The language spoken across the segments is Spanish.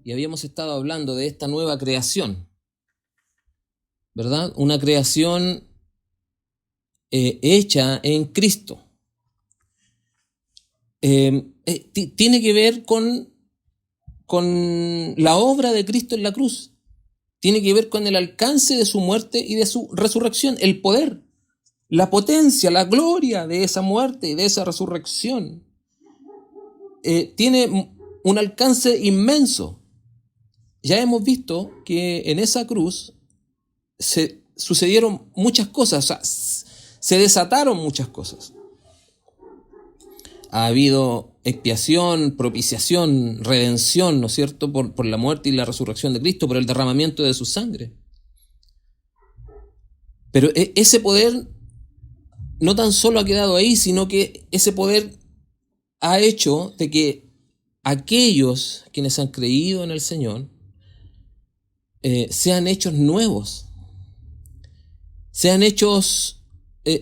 y habíamos estado hablando de esta nueva creación, ¿verdad? Una creación hecha en Cristo. Tiene que ver con la obra de Cristo en la cruz. Tiene que ver con el alcance de su muerte y de su resurrección, el poder, la potencia, la gloria de esa muerte y de esa resurrección. Tiene un alcance inmenso. Ya hemos visto que en esa cruz se sucedieron muchas cosas, o sea, se desataron muchas cosas. Ha habido expiación, propiciación, redención, ¿no es cierto?, por la muerte y la resurrección de Cristo, por el derramamiento de su sangre. Pero ese poder no tan solo ha quedado ahí, sino que ese poder ha hecho de que aquellos quienes han creído en el Señor sean hechos nuevos, sean hechos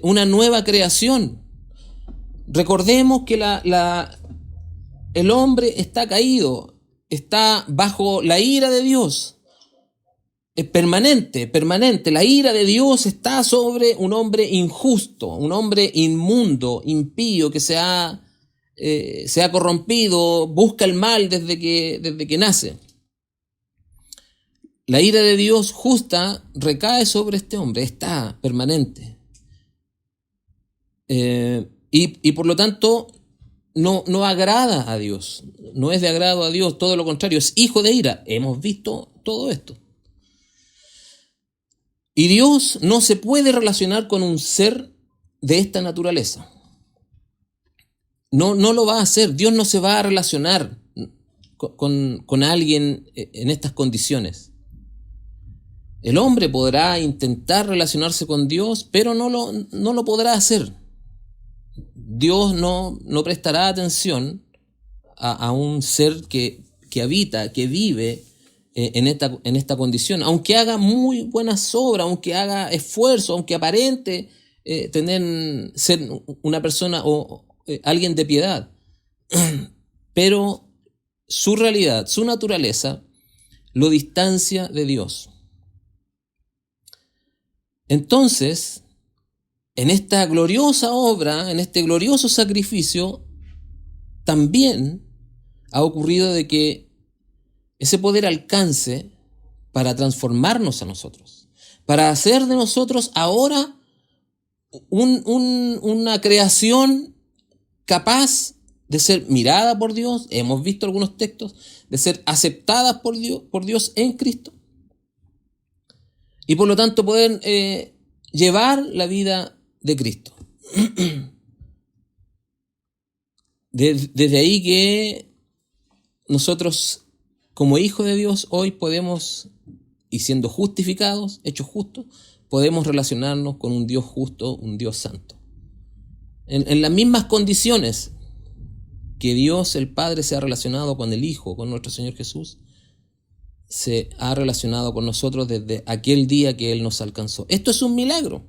una nueva creación. Recordemos que el hombre está caído, está bajo la ira de Dios. Es permanente. La ira de Dios está sobre un hombre injusto, un hombre inmundo, impío, que se ha corrompido, busca el mal desde que nace. La ira de Dios justa recae sobre este hombre, está permanente. Y por lo tanto no agrada a Dios, no es de agrado a Dios, todo lo contrario, es hijo de ira. Hemos visto todo esto. Y Dios no se puede relacionar con un ser de esta naturaleza. No lo va a hacer. Dios no se va a relacionar con alguien en estas condiciones. El hombre podrá intentar relacionarse con Dios, pero no lo podrá hacer. Dios no prestará atención a un ser que habita, que vive en esta condición, aunque haga muy buenas obras, aunque haga esfuerzo, aunque aparente ser una persona o alguien de piedad, pero su realidad, su naturaleza, lo distancia de Dios. Entonces, en esta gloriosa obra, en este glorioso sacrificio, también ha ocurrido de que ese poder alcance para transformarnos a nosotros, para hacer de nosotros ahora una creación capaz de ser mirada por Dios. Hemos visto algunos textos, de ser aceptadas por Dios en Cristo, y por lo tanto poder llevar la vida de Cristo. Desde ahí que nosotros, como hijos de Dios, hoy podemos, y siendo justificados, hechos justos, podemos relacionarnos con un Dios justo, un Dios santo. En las mismas condiciones que Dios el Padre se ha relacionado con el Hijo, con nuestro Señor Jesús, se ha relacionado con nosotros desde aquel día que Él nos alcanzó. Esto es un milagro.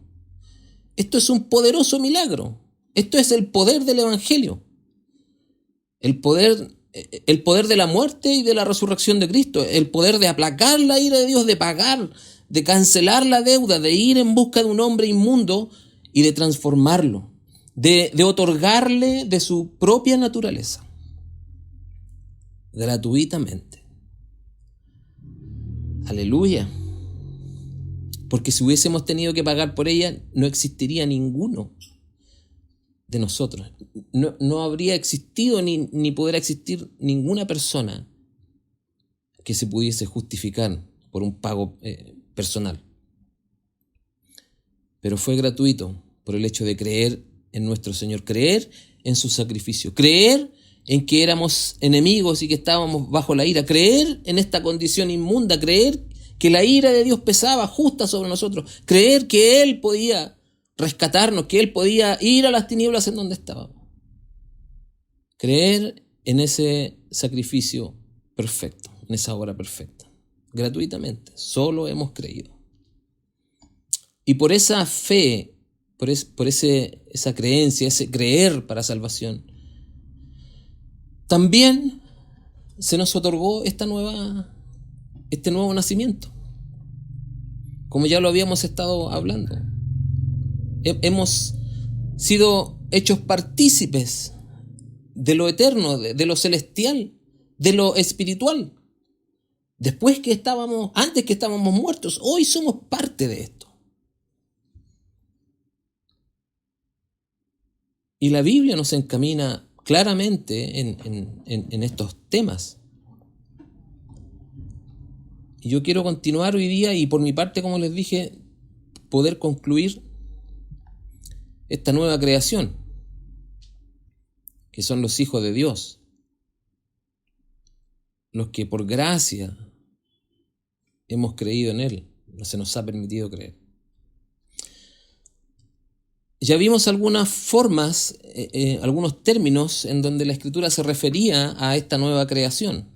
Esto es un poderoso milagro. Esto es el poder del Evangelio. El poder de la muerte y de la resurrección de Cristo. El poder de aplacar la ira de Dios, de pagar, de cancelar la deuda, de ir en busca de un hombre inmundo y de transformarlo, de otorgarle de su propia naturaleza, gratuitamente. Aleluya. Porque si hubiésemos tenido que pagar por ella, no existiría ninguno de nosotros. No habría existido ni podrá existir ninguna persona que se pudiese justificar por un pago personal. Pero fue gratuito por el hecho de creer en nuestro Señor, creer en su sacrificio, creer en que éramos enemigos y que estábamos bajo la ira, creer en esta condición inmunda, creer que la ira de Dios pesaba justa sobre nosotros, creer que Él podía rescatarnos, que Él podía ir a las tinieblas en donde estábamos. Creer en ese sacrificio perfecto, en esa obra perfecta, gratuitamente, solo hemos creído. Y por esa fe, por esa creencia, ese creer para salvación, también se nos otorgó este nuevo nacimiento. Como ya lo habíamos estado hablando. Hemos sido hechos partícipes de lo eterno, de lo celestial, de lo espiritual. Antes que estábamos muertos, hoy somos parte de esto. Y la Biblia nos encamina claramente en estos temas. Y yo quiero continuar hoy día y por mi parte, como les dije, poder concluir esta nueva creación, que son los hijos de Dios, los que por gracia hemos creído en Él, no se nos ha permitido creer. Ya vimos algunas formas, algunos términos en donde la Escritura se refería a esta nueva creación.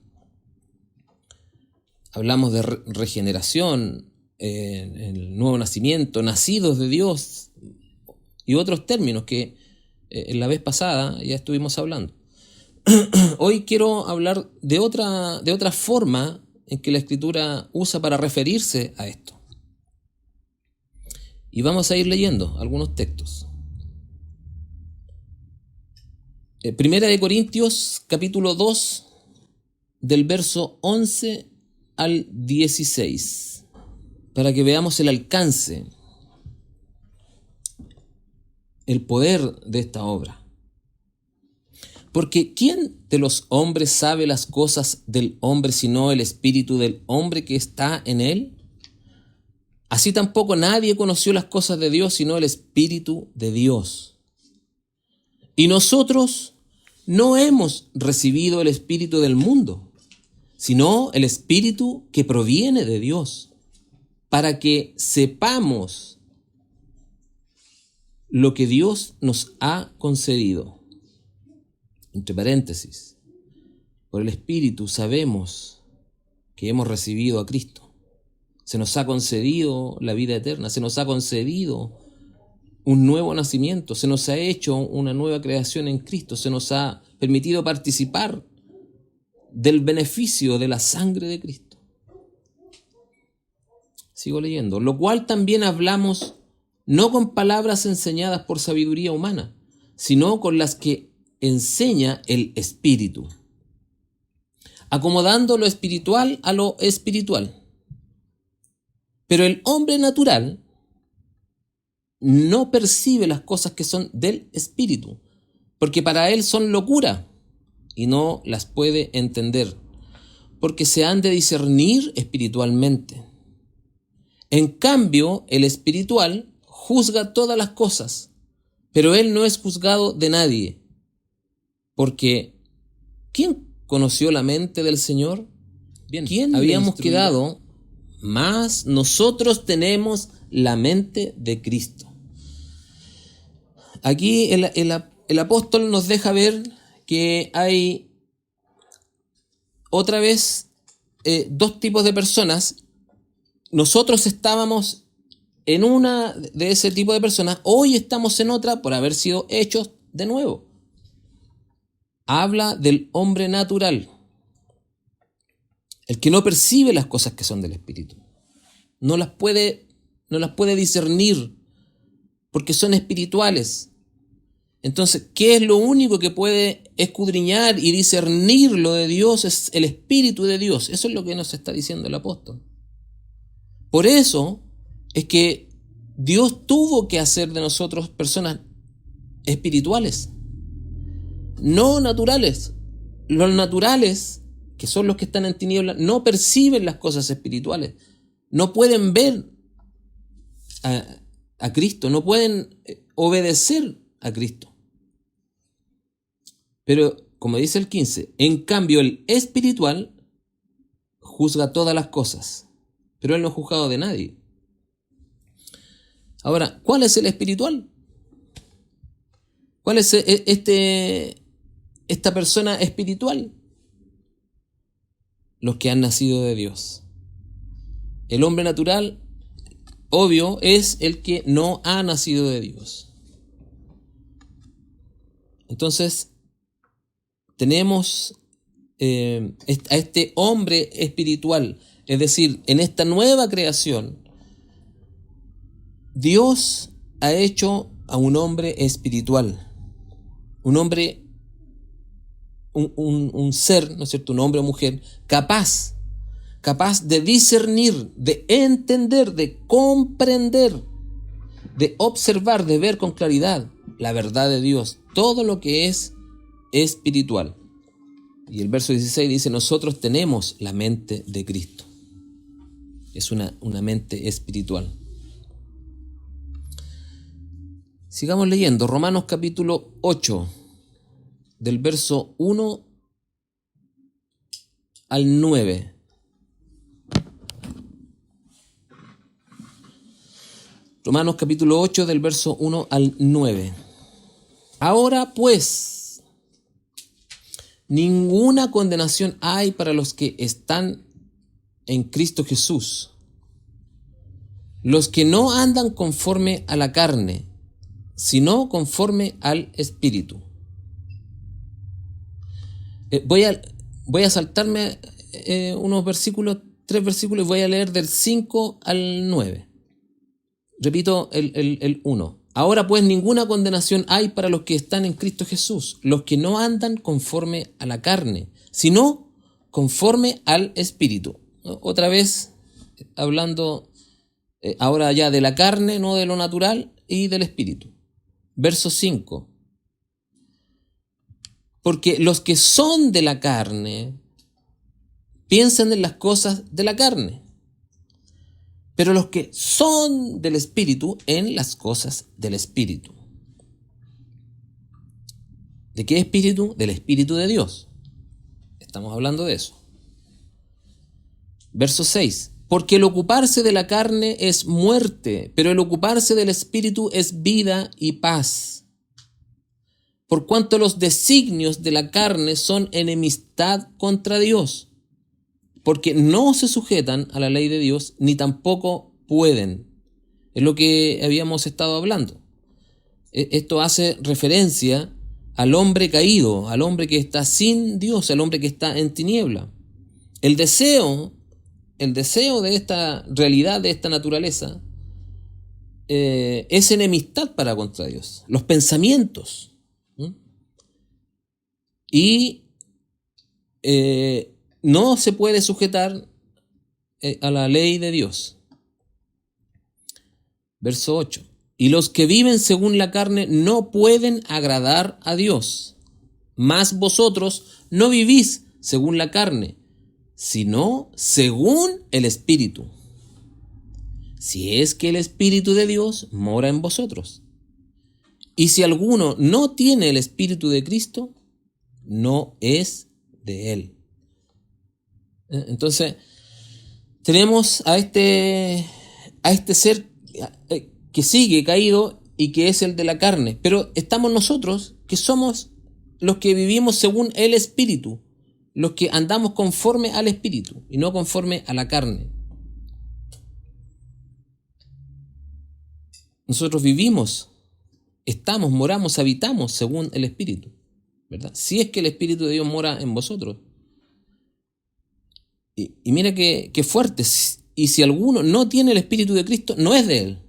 Hablamos de regeneración, el nuevo nacimiento, nacidos de Dios y otros términos que en la vez pasada ya estuvimos hablando. Hoy quiero hablar de otra forma en que la Escritura usa para referirse a esto. Y vamos a ir leyendo algunos textos. Primera de Corintios, capítulo 2, del verso 11 al 16, para que veamos el alcance, el poder de esta obra. Porque ¿quién de los hombres sabe las cosas del hombre sino el espíritu del hombre que está en él? Así tampoco nadie conoció las cosas de Dios sino el Espíritu de Dios. Y nosotros no hemos recibido el espíritu del mundo, sino el Espíritu que proviene de Dios, para que sepamos lo que Dios nos ha concedido. Entre paréntesis, por el Espíritu sabemos que hemos recibido a Cristo. Se nos ha concedido la vida eterna, se nos ha concedido un nuevo nacimiento, se nos ha hecho una nueva creación en Cristo, se nos ha permitido participar del beneficio de la sangre de Cristo. Sigo leyendo. Lo cual también hablamos no con palabras enseñadas por sabiduría humana, sino con las que enseña el Espíritu, acomodando lo espiritual a lo espiritual. Pero el hombre natural no percibe las cosas que son del Espíritu, porque para él son locura y no las puede entender, porque se han de discernir espiritualmente. En cambio, el espiritual juzga todas las cosas, pero él no es juzgado de nadie, porque ¿quién conoció la mente del Señor? Bien, ¿quién habíamos quedado? Mas nosotros tenemos la mente de Cristo. Aquí el apóstol nos deja ver que hay otra vez dos tipos de personas. Nosotros estábamos en una de ese tipo de personas, hoy estamos en otra por haber sido hechos de nuevo. Habla del hombre natural, el que no percibe las cosas que son del Espíritu. No las puede discernir porque son espirituales. Entonces, ¿qué es lo único que puede escudriñar y discernir lo de Dios? Es el Espíritu de Dios. Eso es lo que nos está diciendo el apóstol. Por eso es que Dios tuvo que hacer de nosotros personas espirituales, no naturales. Los naturales, que son los que están en tinieblas, no perciben las cosas espirituales, no pueden ver a Cristo, no pueden obedecer a Cristo. Pero, como dice el 15, en cambio el espiritual juzga todas las cosas, pero él no es juzgado de nadie. Ahora, ¿cuál es el espiritual? ¿Cuál es esta persona espiritual? Los que han nacido de Dios. El hombre natural, obvio, es el que no ha nacido de Dios. Entonces, tenemos a este hombre espiritual. Es decir, en esta nueva creación, Dios ha hecho a un hombre espiritual, un hombre, un ser, ¿no es cierto?, un hombre o mujer capaz de discernir, de entender, de comprender, de observar, de ver con claridad la verdad de Dios, todo lo que es espiritual. Y el verso 16 dice: nosotros tenemos la mente de Cristo. Es una mente espiritual. Sigamos leyendo Romanos capítulo 8, del verso 1 al 9. Romanos capítulo 8, del verso 1 al 9. Ahora pues, ninguna condenación hay para los que están en Cristo Jesús, los que no andan conforme a la carne, sino conforme al Espíritu. Voy a saltarme unos versículos, 3 versículos, y voy a leer del 5 al 9. Repito el 1. Ahora pues ninguna condenación hay para los que están en Cristo Jesús, los que no andan conforme a la carne, sino conforme al Espíritu. Otra vez hablando ahora ya de la carne, no de lo natural, y del Espíritu. Verso 5. Porque los que son de la carne piensan en las cosas de la carne, pero los que son del Espíritu en las cosas del Espíritu. ¿De qué Espíritu? Del Espíritu de Dios. Estamos hablando de eso. Verso 6. Porque el ocuparse de la carne es muerte, pero el ocuparse del Espíritu es vida y paz. Por cuanto los designios de la carne son enemistad contra Dios, porque no se sujetan a la ley de Dios, ni tampoco pueden. Es lo que habíamos estado hablando. Esto hace referencia al hombre caído, al hombre que está sin Dios, al hombre que está en tiniebla. El deseo de esta realidad, de esta naturaleza, es enemistad para contra Dios. Los pensamientos. Y no se puede sujetar a la ley de Dios. Verso 8. Y los que viven según la carne no pueden agradar a Dios. Mas vosotros no vivís según la carne, sino según el Espíritu. Si es que el Espíritu de Dios mora en vosotros. Y si alguno no tiene el Espíritu de Cristo, no es de él. Entonces, tenemos a este ser que sigue caído y que es el de la carne. Pero estamos nosotros, que somos los que vivimos según el Espíritu, los que andamos conforme al Espíritu y no conforme a la carne. Nosotros vivimos, estamos, moramos, habitamos según el Espíritu, ¿verdad? Si es que el Espíritu de Dios mora en vosotros. Y mira qué fuerte. Y si alguno no tiene el Espíritu de Cristo, no es de él.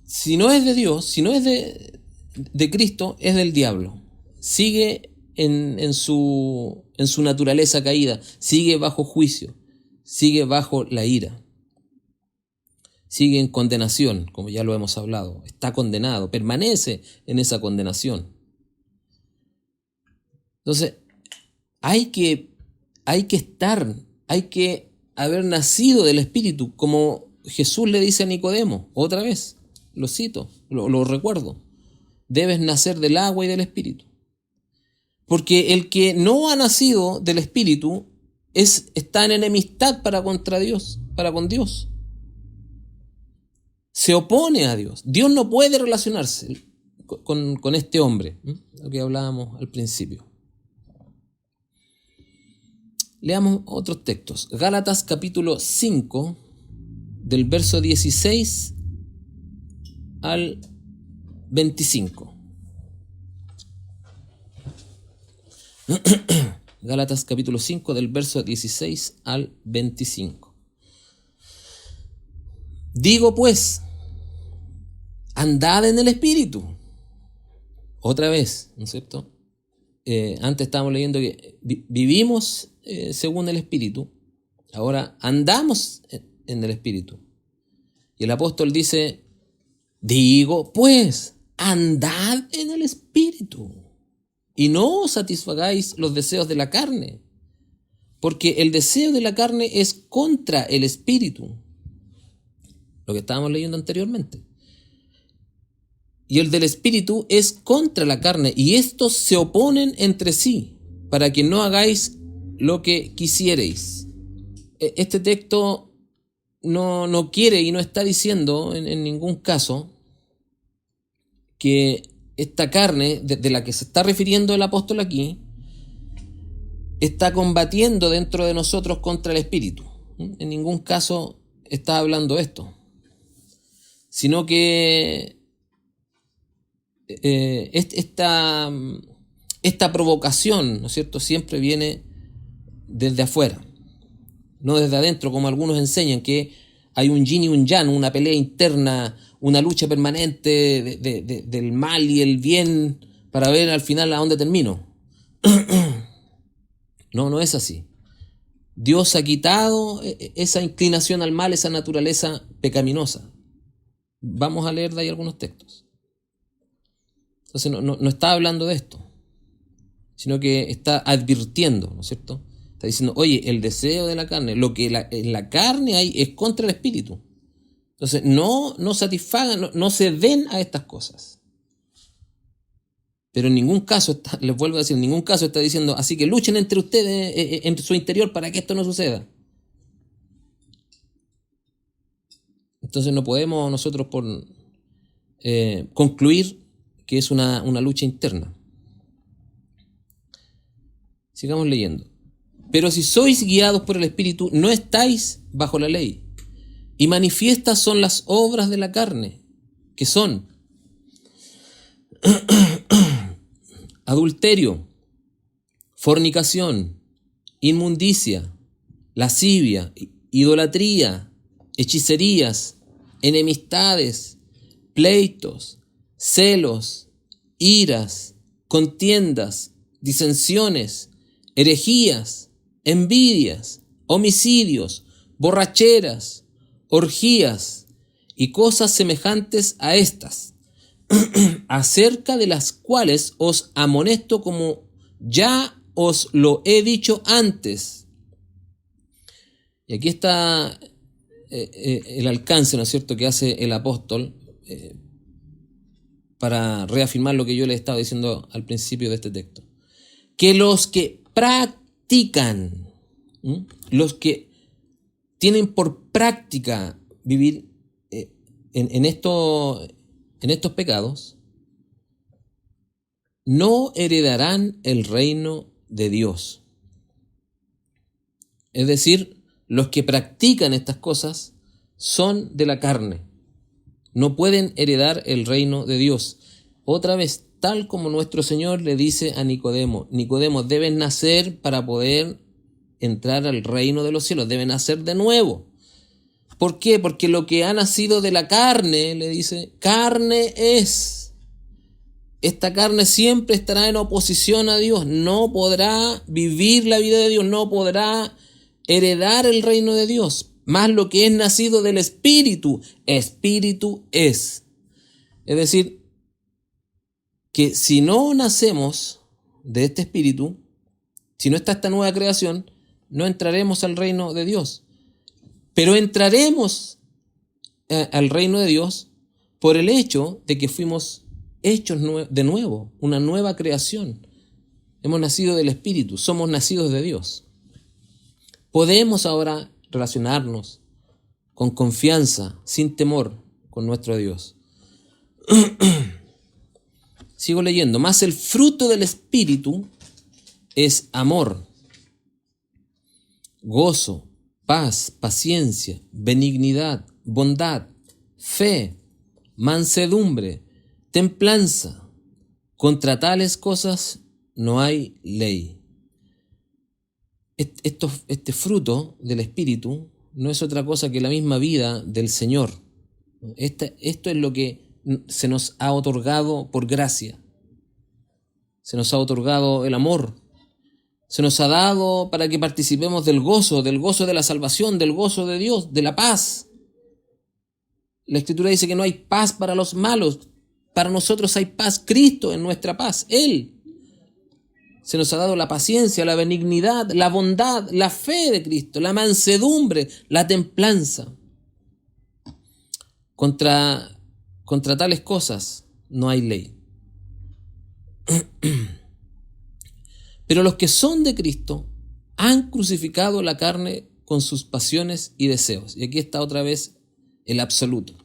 Si no es de Dios, si no es de Cristo, es del diablo. Sigue en su naturaleza caída, sigue bajo juicio, sigue bajo la ira, sigue en condenación, como ya lo hemos hablado. Está condenado, permanece en esa condenación. Entonces, hay que haber nacido del Espíritu, como Jesús le dice a Nicodemo, otra vez, lo cito, lo recuerdo. Debes nacer del agua y del Espíritu. Porque el que no ha nacido del Espíritu está en enemistad para con Dios. Se opone a Dios. Dios no puede relacionarse con este hombre, lo que hablábamos al principio. Leamos otros textos. Gálatas capítulo 5, del verso 16 al 25. Gálatas capítulo 5 del verso 16 al 25. Digo pues, andad en el Espíritu. Otra vez, ¿no es cierto? Antes estábamos leyendo que vivimos según el Espíritu. Ahora andamos en el Espíritu. Y el apóstol dice, digo pues, andad en el Espíritu. Y no satisfagáis los deseos de la carne. Porque el deseo de la carne es contra el Espíritu. Lo que estábamos leyendo anteriormente. Y el del Espíritu es contra la carne, y estos se oponen entre sí, para que no hagáis lo que quisierais. Este texto no quiere y no está diciendo en ningún caso que esta carne, de la que se está refiriendo el apóstol aquí, está combatiendo dentro de nosotros contra el Espíritu. En ningún caso está hablando esto, sino que esta provocación, ¿no es cierto?, siempre viene desde afuera, no desde adentro, como algunos enseñan, que hay un yin y un yang, una pelea interna, una lucha permanente del mal y el bien, para ver al final a dónde termino. No es así. Dios ha quitado esa inclinación al mal, esa naturaleza pecaminosa. Vamos a leer de ahí algunos textos. Entonces no está hablando de esto, sino que está advirtiendo, ¿no es cierto? Está diciendo, oye, el deseo de la carne, lo que en la carne hay es contra el Espíritu. Entonces no satisfagan, no se den a estas cosas. Pero en ningún caso, les vuelvo a decir, en ningún caso está diciendo, así que luchen entre ustedes, en su interior, para que esto no suceda. Entonces no podemos nosotros concluir que es una lucha interna. Sigamos leyendo. Pero si sois guiados por el Espíritu, no estáis bajo la ley. Y manifiestas son las obras de la carne, que son adulterio, fornicación, inmundicia, lascivia, idolatría, hechicerías, enemistades, pleitos, celos, iras, contiendas, disensiones, herejías, envidias, homicidios, borracheras, orgías y cosas semejantes a estas, acerca de las cuales os amonesto como ya os lo he dicho antes. Y aquí está el alcance, ¿no es cierto?, que hace el apóstol para reafirmar lo que yo le estaba diciendo al principio de este texto. Que los que practican, los que tienen por práctica vivir en estos pecados, no heredarán el reino de Dios. Es decir, los que practican estas cosas son de la carne. No pueden heredar el reino de Dios. Otra vez, tal como nuestro Señor le dice a Nicodemo, Nicodemo, debes nacer para poder entrar al reino de los cielos, debes nacer de nuevo. ¿Por qué? Porque lo que ha nacido de la carne, le dice, carne es. Esta carne siempre estará en oposición a Dios, no podrá vivir la vida de Dios, no podrá heredar el reino de Dios. Más lo que es nacido del Espíritu, Espíritu es. Es decir, que si no nacemos de este Espíritu, si no está esta nueva creación, no entraremos al reino de Dios. Pero entraremos al reino de Dios por el hecho de que fuimos hechos de nuevo, una nueva creación. Hemos nacido del Espíritu, somos nacidos de Dios. Podemos ahora relacionarnos con confianza, sin temor, con nuestro Dios. Sigo leyendo. Mas el fruto del Espíritu es amor, gozo, paz, paciencia, benignidad, bondad, fe, mansedumbre, templanza. Contra tales cosas no hay ley. Este fruto del Espíritu no es otra cosa que la misma vida del Señor. Esto es lo que se nos ha otorgado por gracia. Se nos ha otorgado el amor. Se nos ha dado para que participemos del gozo de la salvación, del gozo de Dios, de la paz. La Escritura dice que no hay paz para los malos. Para nosotros hay paz. Cristo es nuestra paz. Él. Se nos ha dado la paciencia, la benignidad, la bondad, la fe de Cristo, la mansedumbre, la templanza. Contra tales cosas no hay ley. Pero los que son de Cristo han crucificado la carne con sus pasiones y deseos. Y aquí está otra vez el absoluto.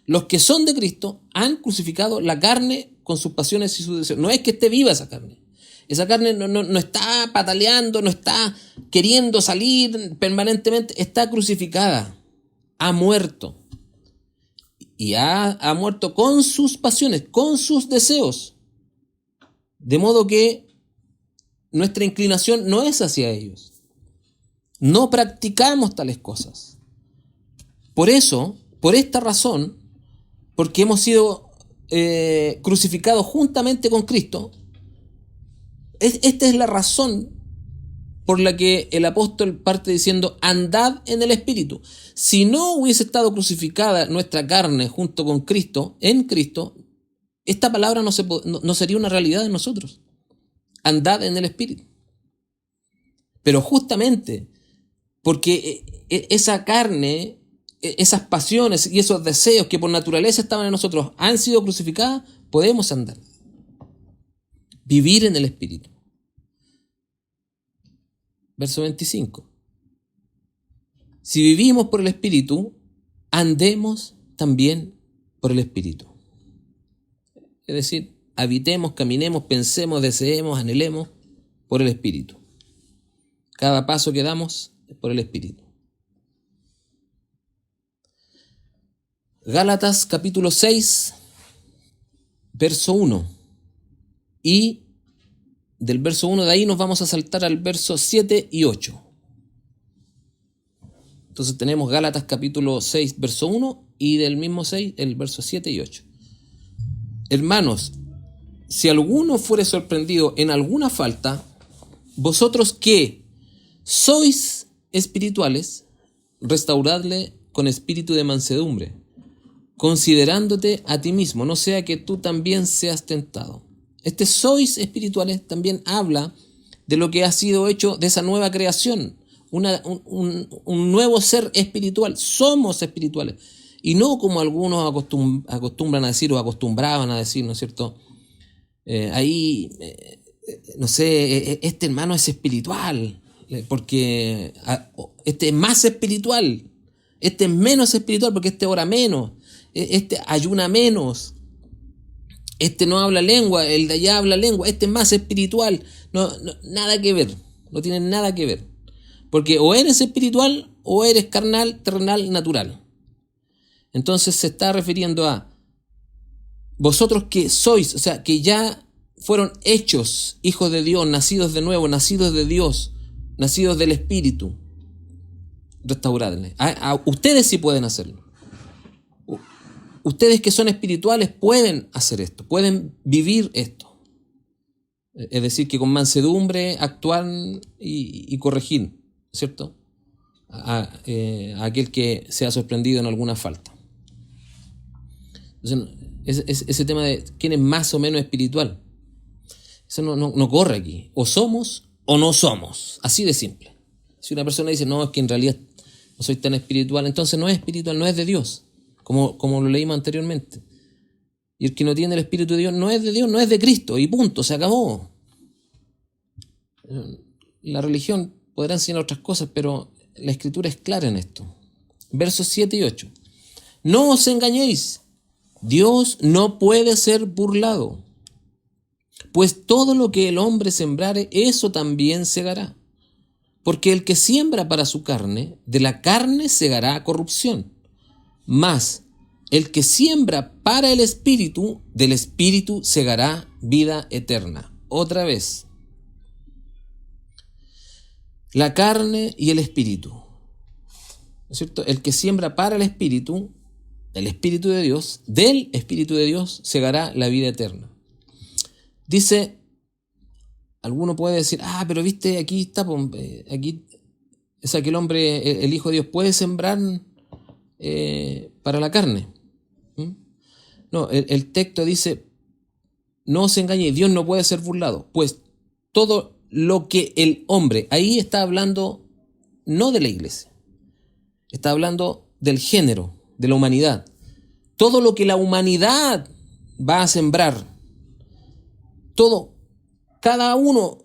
Los que son de Cristo han crucificado la carne con sus pasiones y sus deseos. No es que esté viva esa carne. Esa carne no está pataleando, no está queriendo salir permanentemente. Está crucificada. Ha muerto. Y ha muerto con sus pasiones, con sus deseos. De modo que nuestra inclinación no es hacia ellos. No practicamos tales cosas. Por eso, por esta razón, porque hemos sido crucificados juntamente con Cristo, esta es la razón por la que el apóstol parte diciendo, andad en el Espíritu. Si no hubiese estado crucificada nuestra carne junto con Cristo, en Cristo, esta palabra no sería una realidad en nosotros. Andad en el Espíritu. Pero justamente porque esa carne, esas pasiones y esos deseos que por naturaleza estaban en nosotros han sido crucificadas, podemos andar. Vivir en el Espíritu. Verso 25. Si vivimos por el Espíritu, andemos también por el Espíritu. Es decir, habitemos, caminemos, pensemos, deseemos, anhelemos por el Espíritu. Cada paso que damos es por el Espíritu. Gálatas capítulo 6, verso 1. Y del verso 1 de ahí nos vamos a saltar al verso 7 y 8. Entonces tenemos Gálatas capítulo 6, verso 1 y del mismo 6 el verso 7 y 8. Hermanos, si alguno fuere sorprendido en alguna falta, vosotros que sois espirituales, restauradle con espíritu de mansedumbre, considerándote a ti mismo, no sea que tú también seas tentado. Este sois espirituales también habla de lo que ha sido hecho de esa nueva creación, un nuevo ser espiritual. Somos espirituales. Y no como algunos acostumbran a decir o acostumbraban a decir, ¿no es cierto? No sé, este hermano es espiritual, porque este es más espiritual, este es menos espiritual porque este ora menos, este ayuna menos. Este no habla lengua, el de allá habla lengua, este es más espiritual. No, nada que ver, no tiene nada que ver. Porque o eres espiritual o eres carnal, terrenal, natural. Entonces se está refiriendo a vosotros que sois, o sea, que ya fueron hechos hijos de Dios, nacidos de nuevo, nacidos de Dios, nacidos del Espíritu. Restauradle. Ustedes sí pueden hacerlo. Ustedes que son espirituales pueden hacer esto, pueden vivir esto. Es decir, que con mansedumbre actuar y corregir, ¿cierto? A aquel que sea sorprendido en alguna falta. Entonces, ese tema de quién es más o menos espiritual, eso no corre aquí. O somos o no somos. Así de simple. Si una persona dice, no, es que en realidad no soy tan espiritual, entonces no es espiritual, no es de Dios. Como lo leímos anteriormente. Y el que no tiene el Espíritu de Dios, no es de Cristo, y punto, se acabó. La religión podrá enseñar otras cosas, pero la Escritura es clara en esto. Versos 7 y 8. No os engañéis, Dios no puede ser burlado, pues todo lo que el hombre sembrare, eso también segará. Porque el que siembra para su carne, de la carne segará corrupción. Mas el que siembra para el Espíritu, del Espíritu segará vida eterna. Otra vez. la carne y el espíritu. ¿No es cierto? El que siembra para el espíritu de Dios, del espíritu de Dios, segará la vida eterna. Dice, alguno puede decir, pero viste, aquí está, aquí es aquel hombre, el Hijo de Dios, puede sembrar para la carne. No, el texto dice, no os engañéis, Dios no puede ser burlado, pues todo lo que el hombre, ahí está hablando no de la iglesia, está hablando del género, de la humanidad. Todo lo que la humanidad va a sembrar, cada uno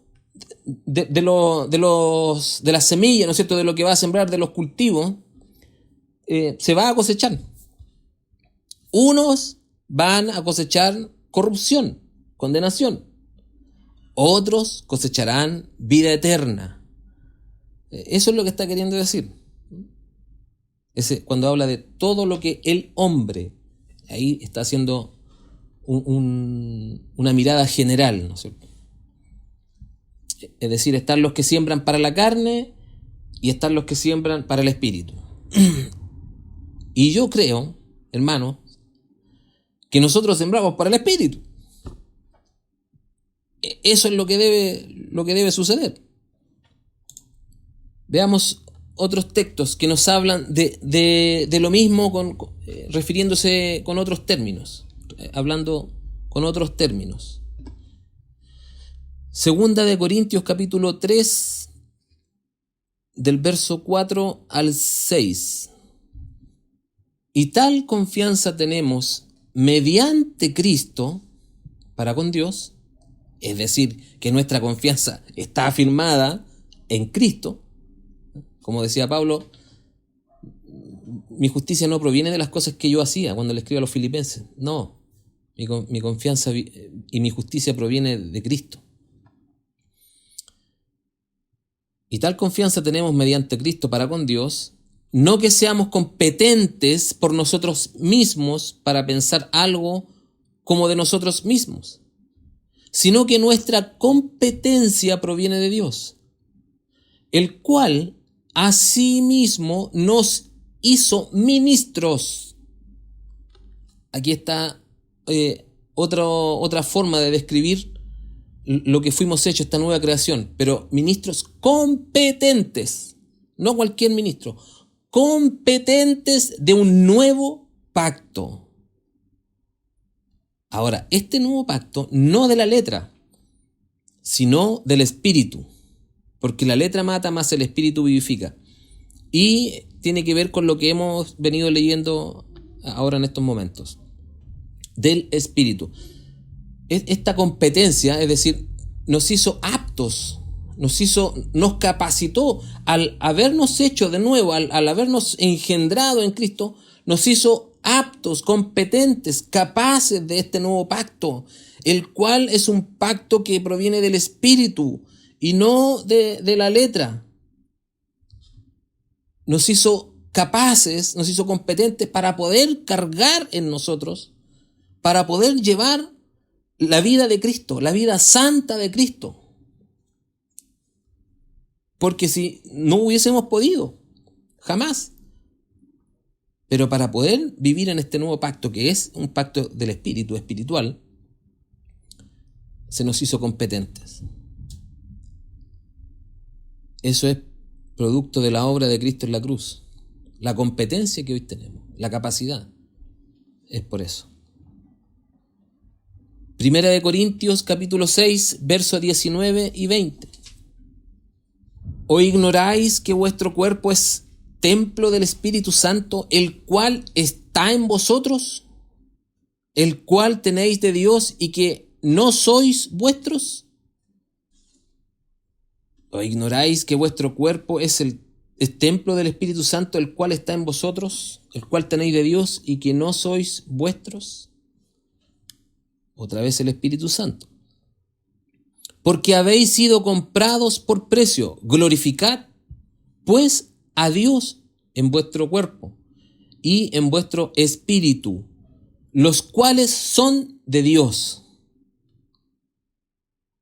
de las semillas, ¿no es cierto?, de lo que va a sembrar, de los cultivos, se va a cosechar. Unos van a cosechar corrupción, condenación. Otros cosecharán vida eterna. Eso es lo que está queriendo decir. Cuando habla de todo lo que el hombre, ahí está haciendo una mirada general, ¿no es cierto? Es decir, están los que siembran para la carne y están los que siembran para el espíritu. Y yo creo, hermano, que nosotros sembramos para el espíritu. Eso es lo que debe suceder. Veamos otros textos que nos hablan de lo mismo, refiriéndose con otros términos, hablando con otros términos. Segunda de Corintios capítulo 3, del verso 4 al 6. Y tal confianza tenemos mediante Cristo para con Dios, es decir, que nuestra confianza está afirmada en Cristo. Como decía Pablo, mi justicia no proviene de las cosas que yo hacía cuando le escribo a los filipenses. No, mi confianza y mi justicia proviene de Cristo. Y tal confianza tenemos mediante Cristo para con Dios, no que seamos competentes por nosotros mismos para pensar algo como de nosotros mismos, sino que nuestra competencia proviene de Dios, el cual asimismo nos hizo ministros. Aquí está otra forma de describir lo que fuimos hechos, esta nueva creación, pero ministros competentes, no cualquier ministro, competentes de un nuevo pacto. Ahora, este nuevo pacto no de la letra, sino del espíritu, porque la letra mata, más el espíritu vivifica. Y tiene que ver con lo que hemos venido leyendo ahora en estos momentos, del espíritu. Esta competencia, es decir, nos hizo aptos, nos capacitó al habernos hecho de nuevo, al habernos engendrado en Cristo, nos hizo aptos, competentes, capaces de este nuevo pacto, el cual es un pacto que proviene del espíritu y no de la letra. Nos hizo capaces, nos hizo competentes para poder cargar en nosotros, para poder llevar la vida de Cristo, la vida santa de Cristo. Porque si no hubiésemos podido, jamás. Pero para poder vivir en este nuevo pacto, que es un pacto del espíritu, espiritual, se nos hizo competentes. Eso es producto de la obra de Cristo en la cruz. La competencia que hoy tenemos, la capacidad, es por eso. Primera de Corintios capítulo 6, versos 19 y 20. ¿O ignoráis que vuestro cuerpo es templo del Espíritu Santo, el cual está en vosotros, el cual tenéis de Dios y que no sois vuestros? ¿O ignoráis que vuestro cuerpo es templo del Espíritu Santo, el cual está en vosotros, el cual tenéis de Dios y que no sois vuestros? Otra vez el Espíritu Santo. Porque habéis sido comprados por precio. Glorificad, pues, a Dios en vuestro cuerpo y en vuestro espíritu, los cuales son de Dios.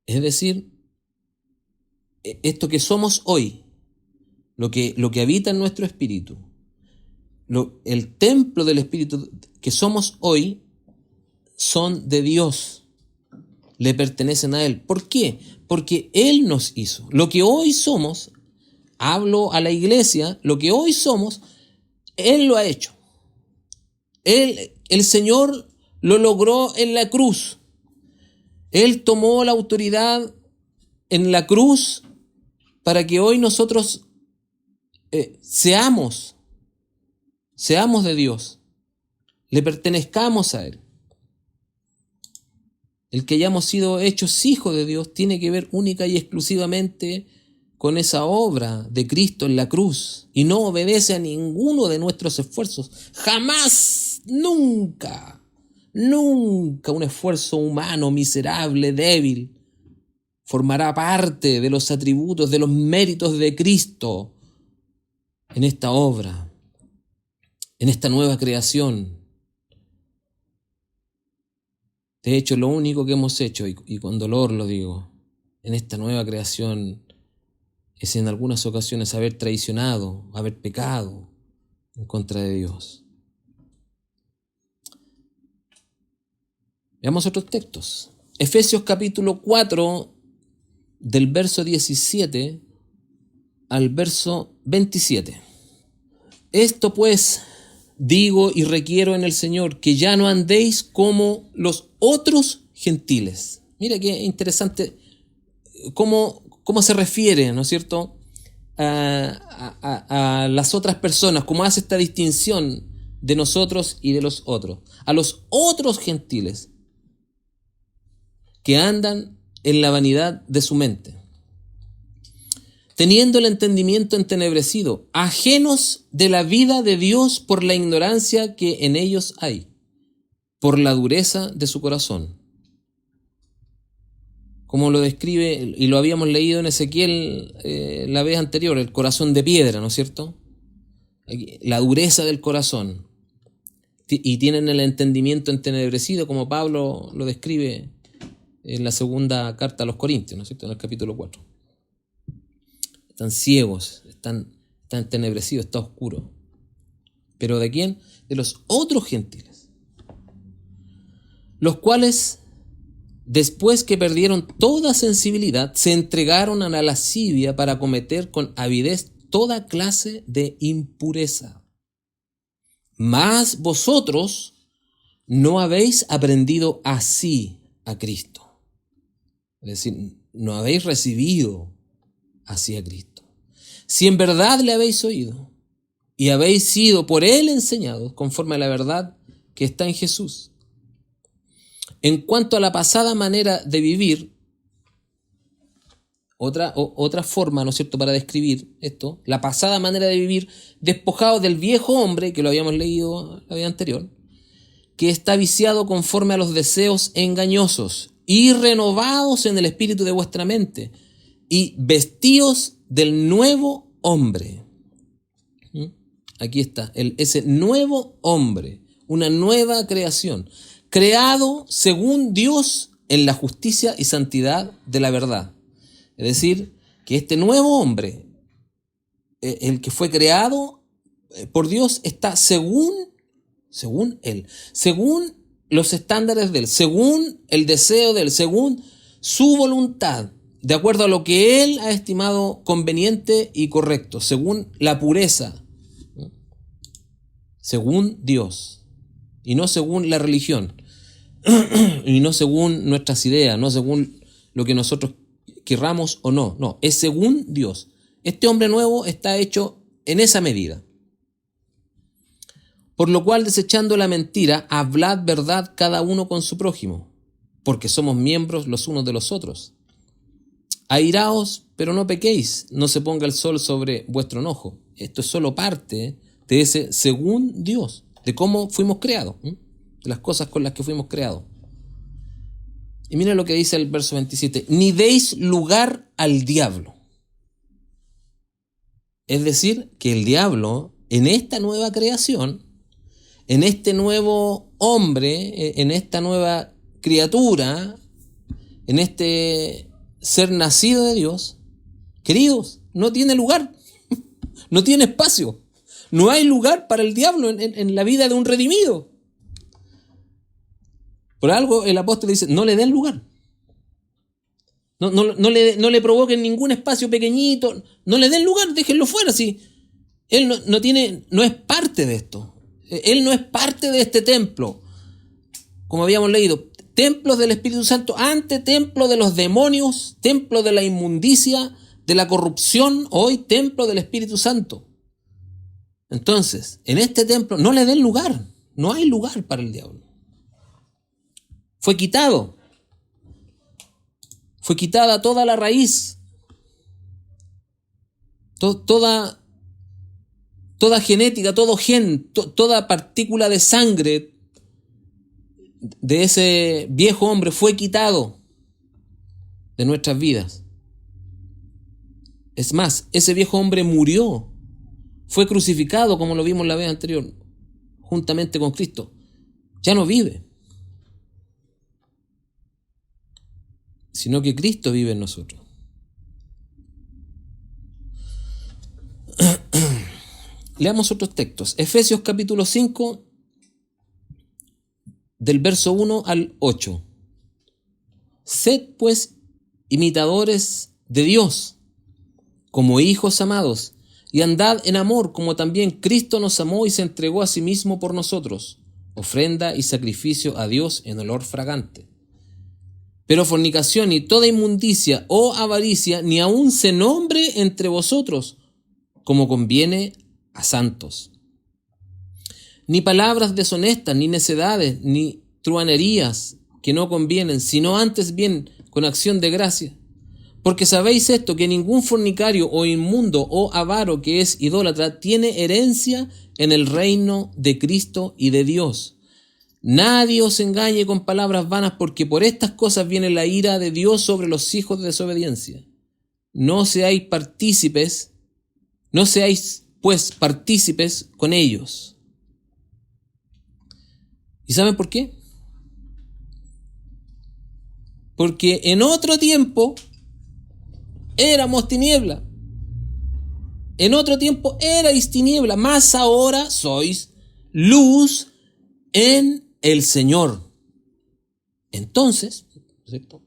Es decir, esto que somos hoy, lo que habita en nuestro espíritu, el templo del Espíritu que somos hoy, son de Dios, le pertenecen a Él. ¿Por qué? Porque Él nos hizo. Lo que hoy somos, hablo a la iglesia, lo que hoy somos, Él lo ha hecho. El Señor lo logró en la cruz. Él tomó la autoridad en la cruz para que hoy nosotros seamos de Dios, le pertenezcamos a Él. El que hayamos sido hechos hijos de Dios tiene que ver única y exclusivamente con esa obra de Cristo en la cruz y no obedece a ninguno de nuestros esfuerzos. Jamás, nunca un esfuerzo humano, miserable, débil, formará parte de los atributos, de los méritos de Cristo en esta obra, en esta nueva creación. De hecho, lo único que hemos hecho, y con dolor lo digo, en esta nueva creación es en algunas ocasiones haber traicionado, haber pecado en contra de Dios. Veamos otros textos. Efesios capítulo 4, del verso 17 al verso 27. Esto pues digo y requiero en el Señor, que ya no andéis como los otros gentiles. Mira qué interesante cómo se refiere, ¿no es cierto?, a las otras personas, cómo hace esta distinción de nosotros y de los otros. A los otros gentiles que andan en la vanidad de su mente, teniendo el entendimiento entenebrecido, ajenos de la vida de Dios por la ignorancia que en ellos hay, por la dureza de su corazón. Como lo describe, y lo habíamos leído en Ezequiel la vez anterior, el corazón de piedra, ¿no es cierto? La dureza del corazón. Y tienen el entendimiento entenebrecido, como Pablo lo describe en la segunda carta a los Corintios, ¿no es cierto?, en el capítulo 4. Están ciegos, están entenebrecidos, está oscuro. ¿Pero de quién? De los otros gentiles, los cuales, después que perdieron toda sensibilidad, se entregaron a la lascivia para cometer con avidez toda clase de impureza. Mas vosotros no habéis aprendido así a Cristo. Es decir, no habéis recibido así a Cristo. Si en verdad le habéis oído y habéis sido por Él enseñados conforme a la verdad que está en Jesús. En cuanto a la pasada manera de vivir, otra forma, ¿no es cierto?, para describir esto, la pasada manera de vivir, despojado del viejo hombre, que lo habíamos leído la vez anterior, que está viciado conforme a los deseos engañosos, y renovados en el espíritu de vuestra mente, y vestíos del nuevo hombre. Aquí está, ese nuevo hombre, una nueva creación, creado según Dios en la justicia y santidad de la verdad. Es decir, que este nuevo hombre, el que fue creado por Dios, está según Él, según los estándares de Él, según el deseo de Él, según su voluntad, de acuerdo a lo que Él ha estimado conveniente y correcto, según la pureza, ¿no?, según Dios, y no según la religión, y no según nuestras ideas, no según lo que nosotros querramos o no, no, es según Dios. Este hombre nuevo está hecho en esa medida. Por lo cual, desechando la mentira, hablad verdad cada uno con su prójimo, porque somos miembros los unos de los otros. Airaos, pero no pequéis, no se ponga el sol sobre vuestro enojo. Esto es solo parte de ese según Dios, de cómo fuimos creados, de las cosas con las que fuimos creados. Y miren lo que dice el verso 27, ni deis lugar al diablo. Es decir, que el diablo, en esta nueva creación, en este nuevo hombre, en esta nueva criatura, en este ser nacido de Dios, queridos, no tiene lugar. No tiene espacio. No hay lugar para el diablo en la vida de un redimido. Por algo el apóstol dice, no le den lugar. No le provoquen ningún espacio pequeñito. No le den lugar, déjenlo fuera. Si él no es parte de esto. Él no es parte de este templo. Como habíamos leído, templos del Espíritu Santo ante templo de los demonios, templo de la inmundicia, de la corrupción, hoy templo del Espíritu Santo. Entonces, en este templo no le den lugar. No hay lugar para el diablo. Fue quitado. Fue quitada toda la raíz. Toda genética, todo gen, toda partícula de sangre de ese viejo hombre fue quitado de nuestras vidas. Es más, ese viejo hombre murió, fue crucificado, como lo vimos la vez anterior, juntamente con Cristo. Ya no vive, sino que Cristo vive en nosotros. Leamos otros textos. Efesios capítulo 5, del verso 1 al 8. Sed pues imitadores de Dios, como hijos amados, y andad en amor, como también Cristo nos amó y se entregó a sí mismo por nosotros, ofrenda y sacrificio a Dios en olor fragante. Pero fornicación ni toda inmundicia o avaricia ni aun se nombre entre vosotros, como conviene a santos. Ni palabras deshonestas, ni necedades, ni truhanerías que no convienen, sino antes bien con acción de gracia. Porque sabéis esto, que ningún fornicario o inmundo o avaro que es idólatra tiene herencia en el reino de Cristo y de Dios. Nadie os engañe con palabras vanas, porque por estas cosas viene la ira de Dios sobre los hijos de desobediencia. No seáis pues partícipes con ellos. ¿Y saben por qué? Porque en otro tiempo éramos tiniebla. En otro tiempo erais tiniebla, mas ahora sois luz en el Señor. Entonces, ¿cierto?,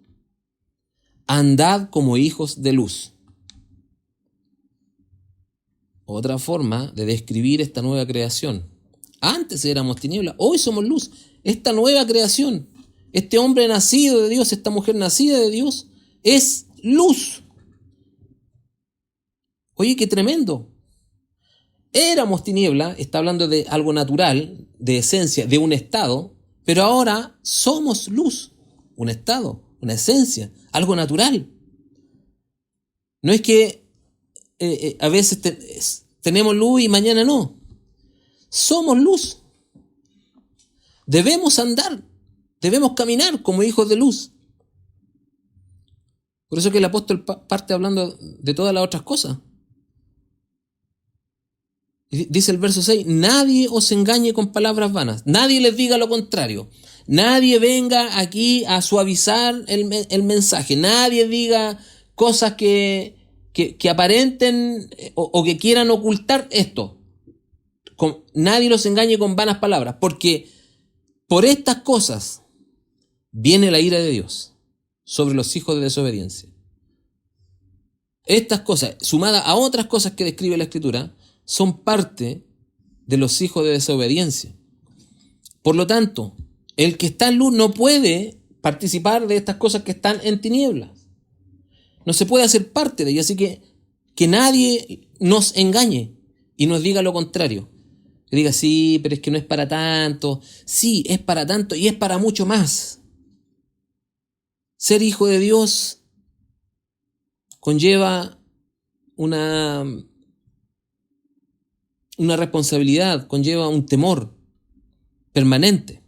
andad como hijos de luz. Otra forma de describir esta nueva creación. Antes éramos tinieblas, hoy somos luz. Esta nueva creación, este hombre nacido de Dios, esta mujer nacida de Dios, es luz. Oye, qué tremendo. Éramos tiniebla, está hablando de algo natural, de esencia, de un estado, pero ahora somos luz, un estado, una esencia, algo natural. No es que a veces tenemos luz y mañana no. Somos luz. Debemos andar, debemos caminar como hijos de luz. Por eso que el apóstol parte hablando de todas las otras cosas. Dice el verso 6, nadie os engañe con palabras vanas, nadie les diga lo contrario, nadie venga aquí a suavizar el mensaje, nadie diga cosas que aparenten o que quieran ocultar esto. Nadie los engañe con vanas palabras, porque por estas cosas viene la ira de Dios sobre los hijos de desobediencia. Estas cosas, sumadas a otras cosas que describe la Escritura, son parte de los hijos de desobediencia. Por lo tanto, el que está en luz no puede participar de estas cosas que están en tinieblas. No se puede hacer parte de ellas, así que nadie nos engañe y nos diga lo contrario. Que diga, sí, pero es que no es para tanto. Sí, es para tanto y es para mucho más. Ser hijo de Dios conlleva una responsabilidad, conlleva un temor permanente.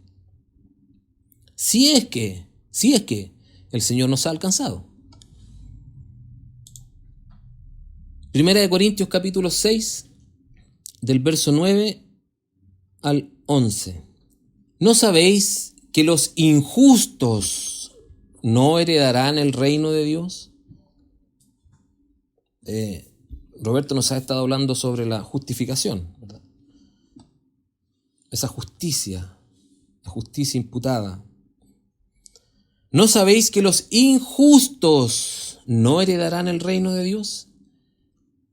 Si es que el Señor nos ha alcanzado. Primera de Corintios capítulo 6, del verso 9 al 11. ¿No sabéis que los injustos no heredarán el reino de Dios? Roberto nos ha estado hablando sobre la justificación, ¿verdad? Esa justicia, la justicia imputada. ¿No sabéis que los injustos no heredarán el reino de Dios?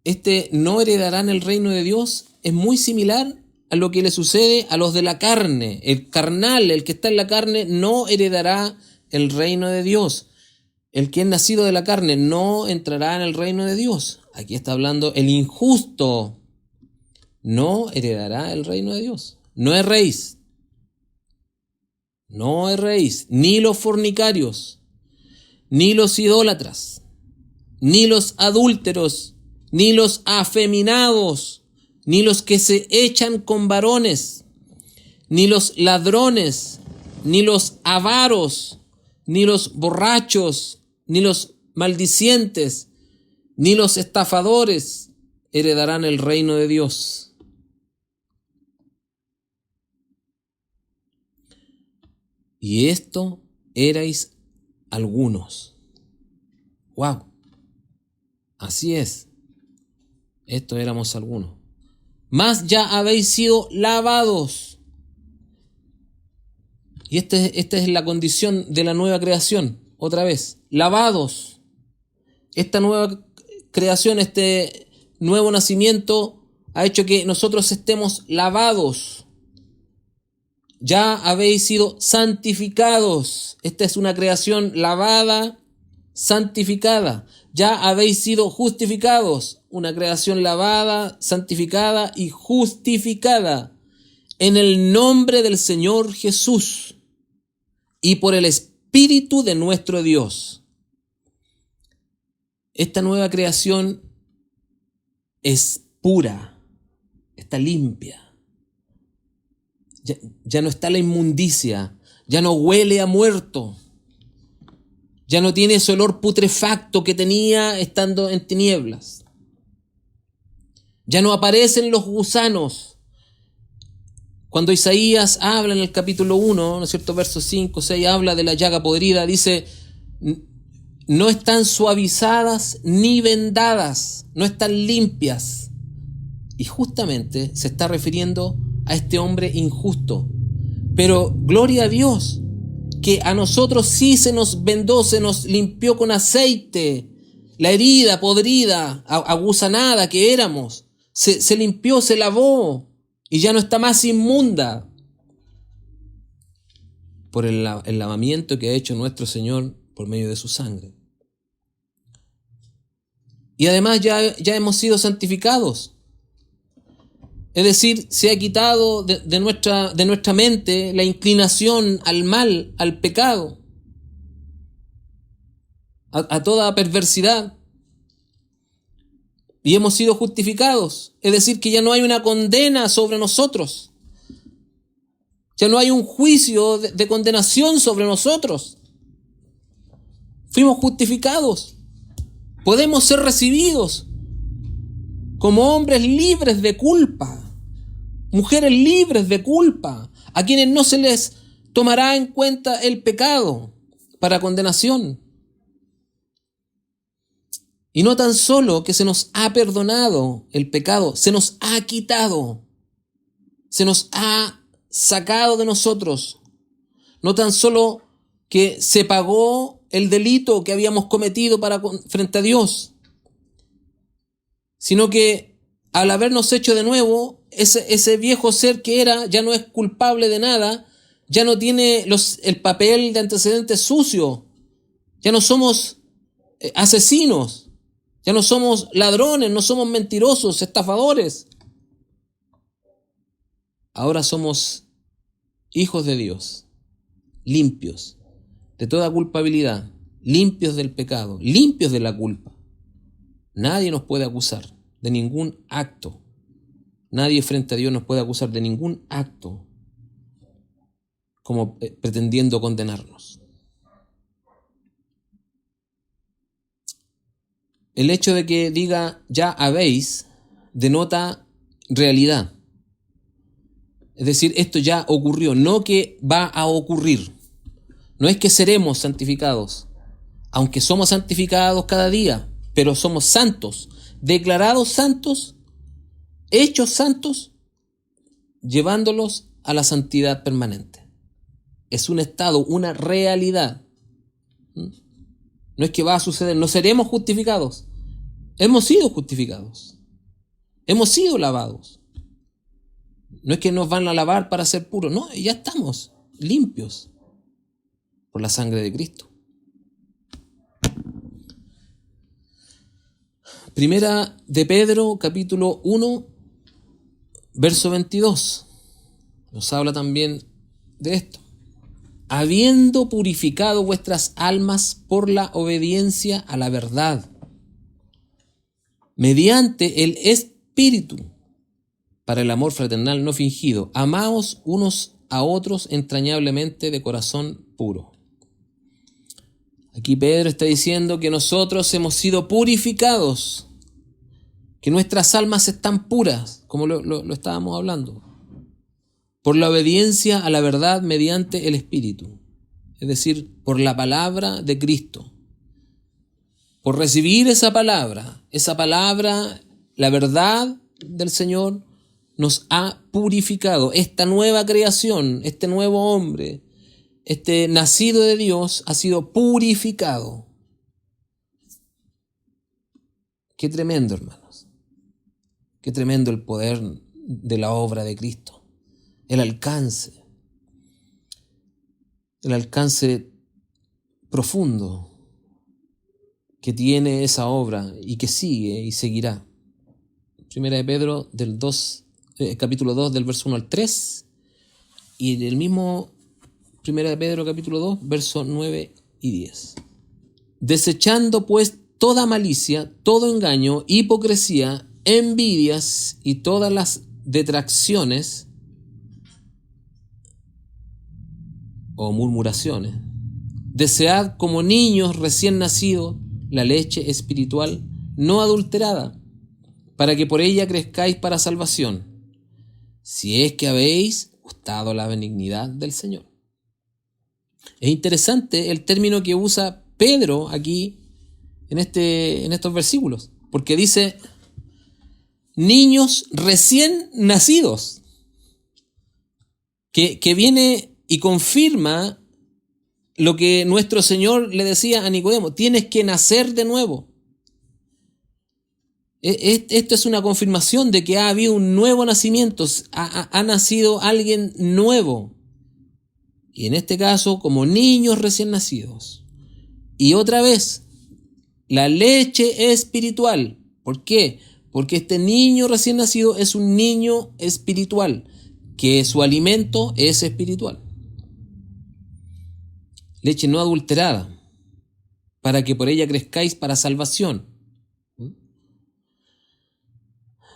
Este no heredarán el reino de Dios es muy similar a lo que le sucede a los de la carne. El carnal, el que está en la carne, no heredará el reino de Dios. El que es nacido de la carne no entrará en el reino de Dios. Aquí está hablando el injusto no heredará el reino de Dios. No erréis. No erréis, ni los fornicarios, ni los idólatras, ni los adúlteros, ni los afeminados, ni los que se echan con varones, ni los ladrones, ni los avaros, ni los borrachos, ni los maldicientes, ni los estafadores heredarán el reino de Dios. Y esto erais algunos. ¡Wow! Así es. Esto éramos algunos. Mas ya habéis sido lavados. Y esta es la condición de la nueva creación. Otra vez, lavados. Esta nueva creación, este nuevo nacimiento ha hecho que nosotros estemos lavados. Ya habéis sido santificados. Esta es una creación lavada, santificada. Ya habéis sido justificados. Una creación lavada, santificada y justificada en el nombre del Señor Jesús y por el Espíritu de nuestro Dios. Esta nueva creación es pura, está limpia. Ya no está la inmundicia, ya no huele a muerto, ya no tiene ese olor putrefacto que tenía estando en tinieblas. Ya no aparecen los gusanos. Cuando Isaías habla en el capítulo 1, ¿no es cierto? Versos 5, 6, habla de la llaga podrida, dice, no están suavizadas ni vendadas, no están limpias. Y justamente se está refiriendo a este hombre injusto. Pero gloria a Dios, que a nosotros sí se nos vendó, se nos limpió con aceite la herida podrida, agusanada que éramos. Se limpió, se lavó y ya no está más inmunda por el lavamiento que ha hecho nuestro Señor por medio de su sangre. Y además ya hemos sido santificados. Es decir, se ha quitado de nuestra mente la inclinación al mal, al pecado, a toda perversidad. Y hemos sido justificados. Es decir, que ya no hay una condena sobre nosotros. Ya no hay un juicio de condenación sobre nosotros. Fuimos justificados. Podemos ser recibidos como hombres libres de culpa, mujeres libres de culpa, a quienes no se les tomará en cuenta el pecado para condenación. Y no tan solo que se nos ha perdonado el pecado, se nos ha quitado, se nos ha sacado de nosotros. No tan solo que se pagó el delito que habíamos cometido frente a Dios, sino que al habernos hecho de nuevo, ese viejo ser que era ya no es culpable de nada, ya no tiene el papel de antecedentes sucio, ya no somos asesinos, ya no somos ladrones, no somos mentirosos, estafadores. Ahora somos hijos de Dios, limpios de toda culpabilidad, limpios del pecado, limpios de la culpa. Nadie nos puede acusar de ningún acto. Nadie frente a Dios nos puede acusar de ningún acto como pretendiendo condenarnos. El hecho de que diga ya habéis denota realidad. Es decir, esto ya ocurrió, no que va a ocurrir. No es que seremos santificados, aunque somos santificados cada día, pero somos santos. declarados santos, hechos santos, llevándolos a la santidad permanente. Es un estado, una realidad. No es que va a suceder, no seremos justificados. Hemos sido justificados. Hemos sido lavados. No es que nos van a lavar para ser puros, no, ya estamos limpios por la sangre de Cristo. Primera de Pedro, capítulo 1, verso 22. Nos habla también de esto. Habiendo purificado vuestras almas por la obediencia a la verdad, mediante el Espíritu, para el amor fraternal no fingido, amaos unos a otros entrañablemente de corazón puro. Aquí Pedro está diciendo que nosotros hemos sido purificados, que nuestras almas están puras, como lo estábamos hablando, por la obediencia a la verdad mediante el Espíritu, es decir, por la palabra de Cristo. Por recibir esa palabra, la verdad del Señor, nos ha purificado. Esta nueva creación, este nuevo hombre, este nacido de Dios ha sido purificado. Qué tremendo, hermanos. Qué tremendo el poder de la obra de Cristo. El alcance profundo que tiene esa obra y que sigue y seguirá. Primera de Pedro capítulo 2 del verso 1 al 3 y del mismo Primera de Pedro capítulo 2 versos 9 y 10. Desechando pues toda malicia, todo engaño, hipocresía, envidias y todas las detracciones o murmuraciones, desead como niños recién nacidos la leche espiritual no adulterada, para que por ella crezcáis para salvación, si es que habéis gustado la benignidad del Señor. Es interesante el término que usa Pedro aquí en estos versículos, porque dice niños recién nacidos, que viene y confirma lo que nuestro Señor le decía a Nicodemo: tienes que nacer de nuevo. Esto es una confirmación de que ha habido un nuevo nacimiento, ha nacido alguien nuevo. Y en este caso, como niños recién nacidos. Y otra vez, la leche espiritual. ¿Por qué? Porque este niño recién nacido es un niño espiritual, que su alimento es espiritual. Leche no adulterada, para que por ella crezcáis para salvación.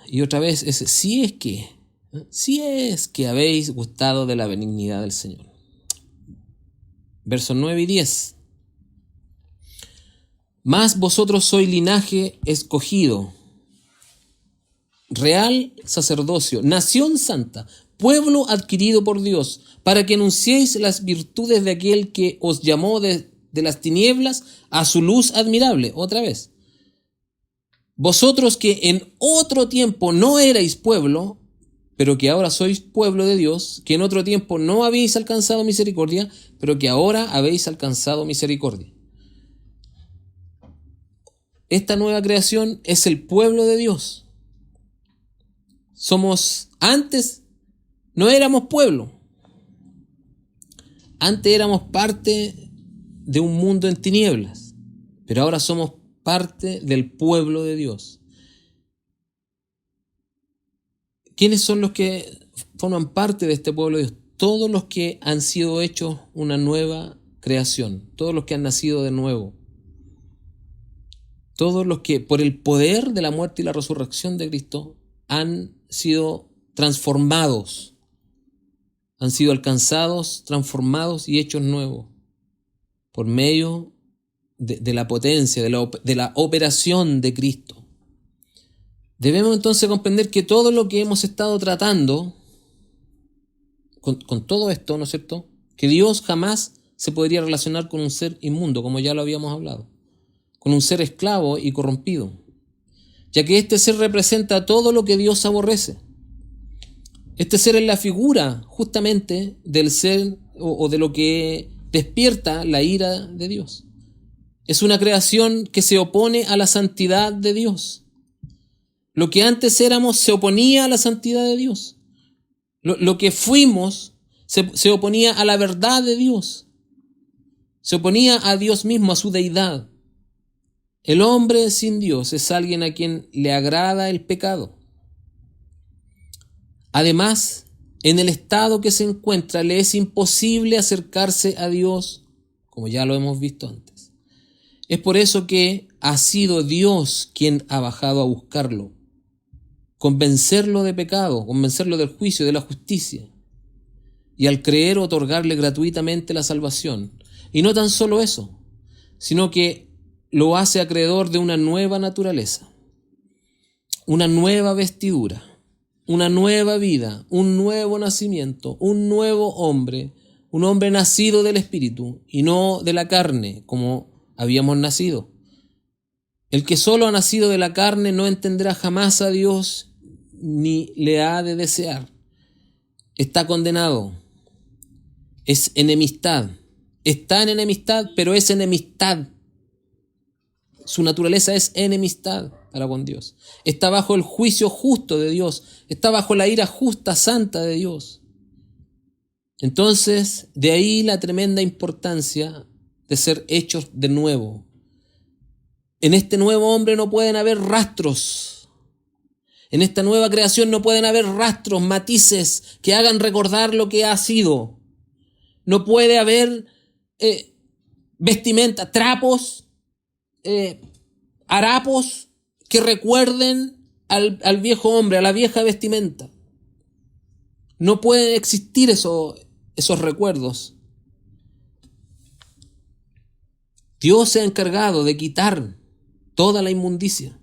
Y otra vez, si es que habéis gustado de la benignidad del Señor. Versos 9 y 10. Mas vosotros sois linaje escogido, real sacerdocio, nación santa, pueblo adquirido por Dios, para que anunciéis las virtudes de aquel que os llamó de las tinieblas a su luz admirable. Otra vez. Vosotros que en otro tiempo no erais pueblo, pero que ahora sois pueblo de Dios, que en otro tiempo no habéis alcanzado misericordia, pero que ahora habéis alcanzado misericordia. Esta nueva creación es el pueblo de Dios. Antes no éramos pueblo. Antes éramos parte de un mundo en tinieblas, pero ahora somos parte del pueblo de Dios. ¿Quiénes son los que forman parte de este pueblo de Dios? Todos los que han sido hechos una nueva creación, todos los que han nacido de nuevo, todos los que por el poder de la muerte y la resurrección de Cristo han sido transformados, han sido alcanzados, transformados y hechos nuevos por medio de la potencia, de la operación de Cristo. Debemos entonces comprender que todo lo que hemos estado tratando con todo esto, ¿no es cierto?, que Dios jamás se podría relacionar con un ser inmundo, como ya lo habíamos hablado, con un ser esclavo y corrompido, ya que este ser representa todo lo que Dios aborrece. Este ser es la figura justamente del ser o de lo que despierta la ira de Dios. Es una creación que se opone a la santidad de Dios. Lo que antes éramos se oponía a la santidad de Dios. Lo que fuimos se oponía a la verdad de Dios. Se oponía a Dios mismo, a su deidad. El hombre sin Dios es alguien a quien le agrada el pecado. Además, en el estado que se encuentra, le es imposible acercarse a Dios, como ya lo hemos visto antes. Es por eso que ha sido Dios quien ha bajado a buscarlo, convencerlo de pecado, convencerlo del juicio, de la justicia, y al creer otorgarle gratuitamente la salvación. Y no tan solo eso, sino que lo hace acreedor de una nueva naturaleza, una nueva vestidura, una nueva vida, un nuevo nacimiento, un nuevo hombre, un hombre nacido del Espíritu y no de la carne, como habíamos nacido. El que solo ha nacido de la carne no entenderá jamás a Dios ni le ha de desear. Está condenado. Es enemistad. Está en enemistad, pero es enemistad. Su naturaleza es enemistad para con Dios. Está bajo el juicio justo de Dios. Está bajo la ira justa, santa de Dios. Entonces, de ahí la tremenda importancia de ser hechos de nuevo. En este nuevo hombre no pueden haber rastros. En esta nueva creación no pueden haber rastros, matices que hagan recordar lo que ha sido. No puede haber vestimenta, trapos, harapos que recuerden al viejo hombre, a la vieja vestimenta. No pueden existir esos recuerdos. Dios se ha encargado de quitar toda la inmundicia.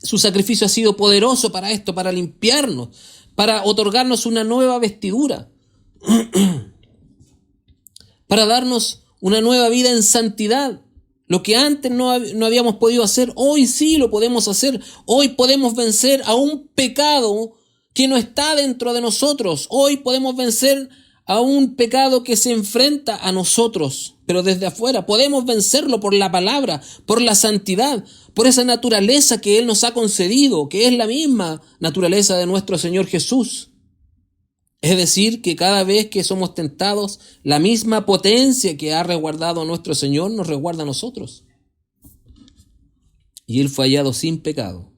Su sacrificio ha sido poderoso para esto, para limpiarnos, para otorgarnos una nueva vestidura, para darnos una nueva vida en santidad. Lo que antes no habíamos podido hacer, hoy sí lo podemos hacer. Hoy podemos vencer a un pecado que no está dentro de nosotros. Hoy podemos vencer a un pecado que se enfrenta a nosotros, pero desde afuera. Podemos vencerlo por la palabra, por la santidad, por esa naturaleza que Él nos ha concedido, que es la misma naturaleza de nuestro Señor Jesús. Es decir, que cada vez que somos tentados, la misma potencia que ha resguardado a nuestro Señor nos resguarda a nosotros. Y Él fue hallado sin pecado.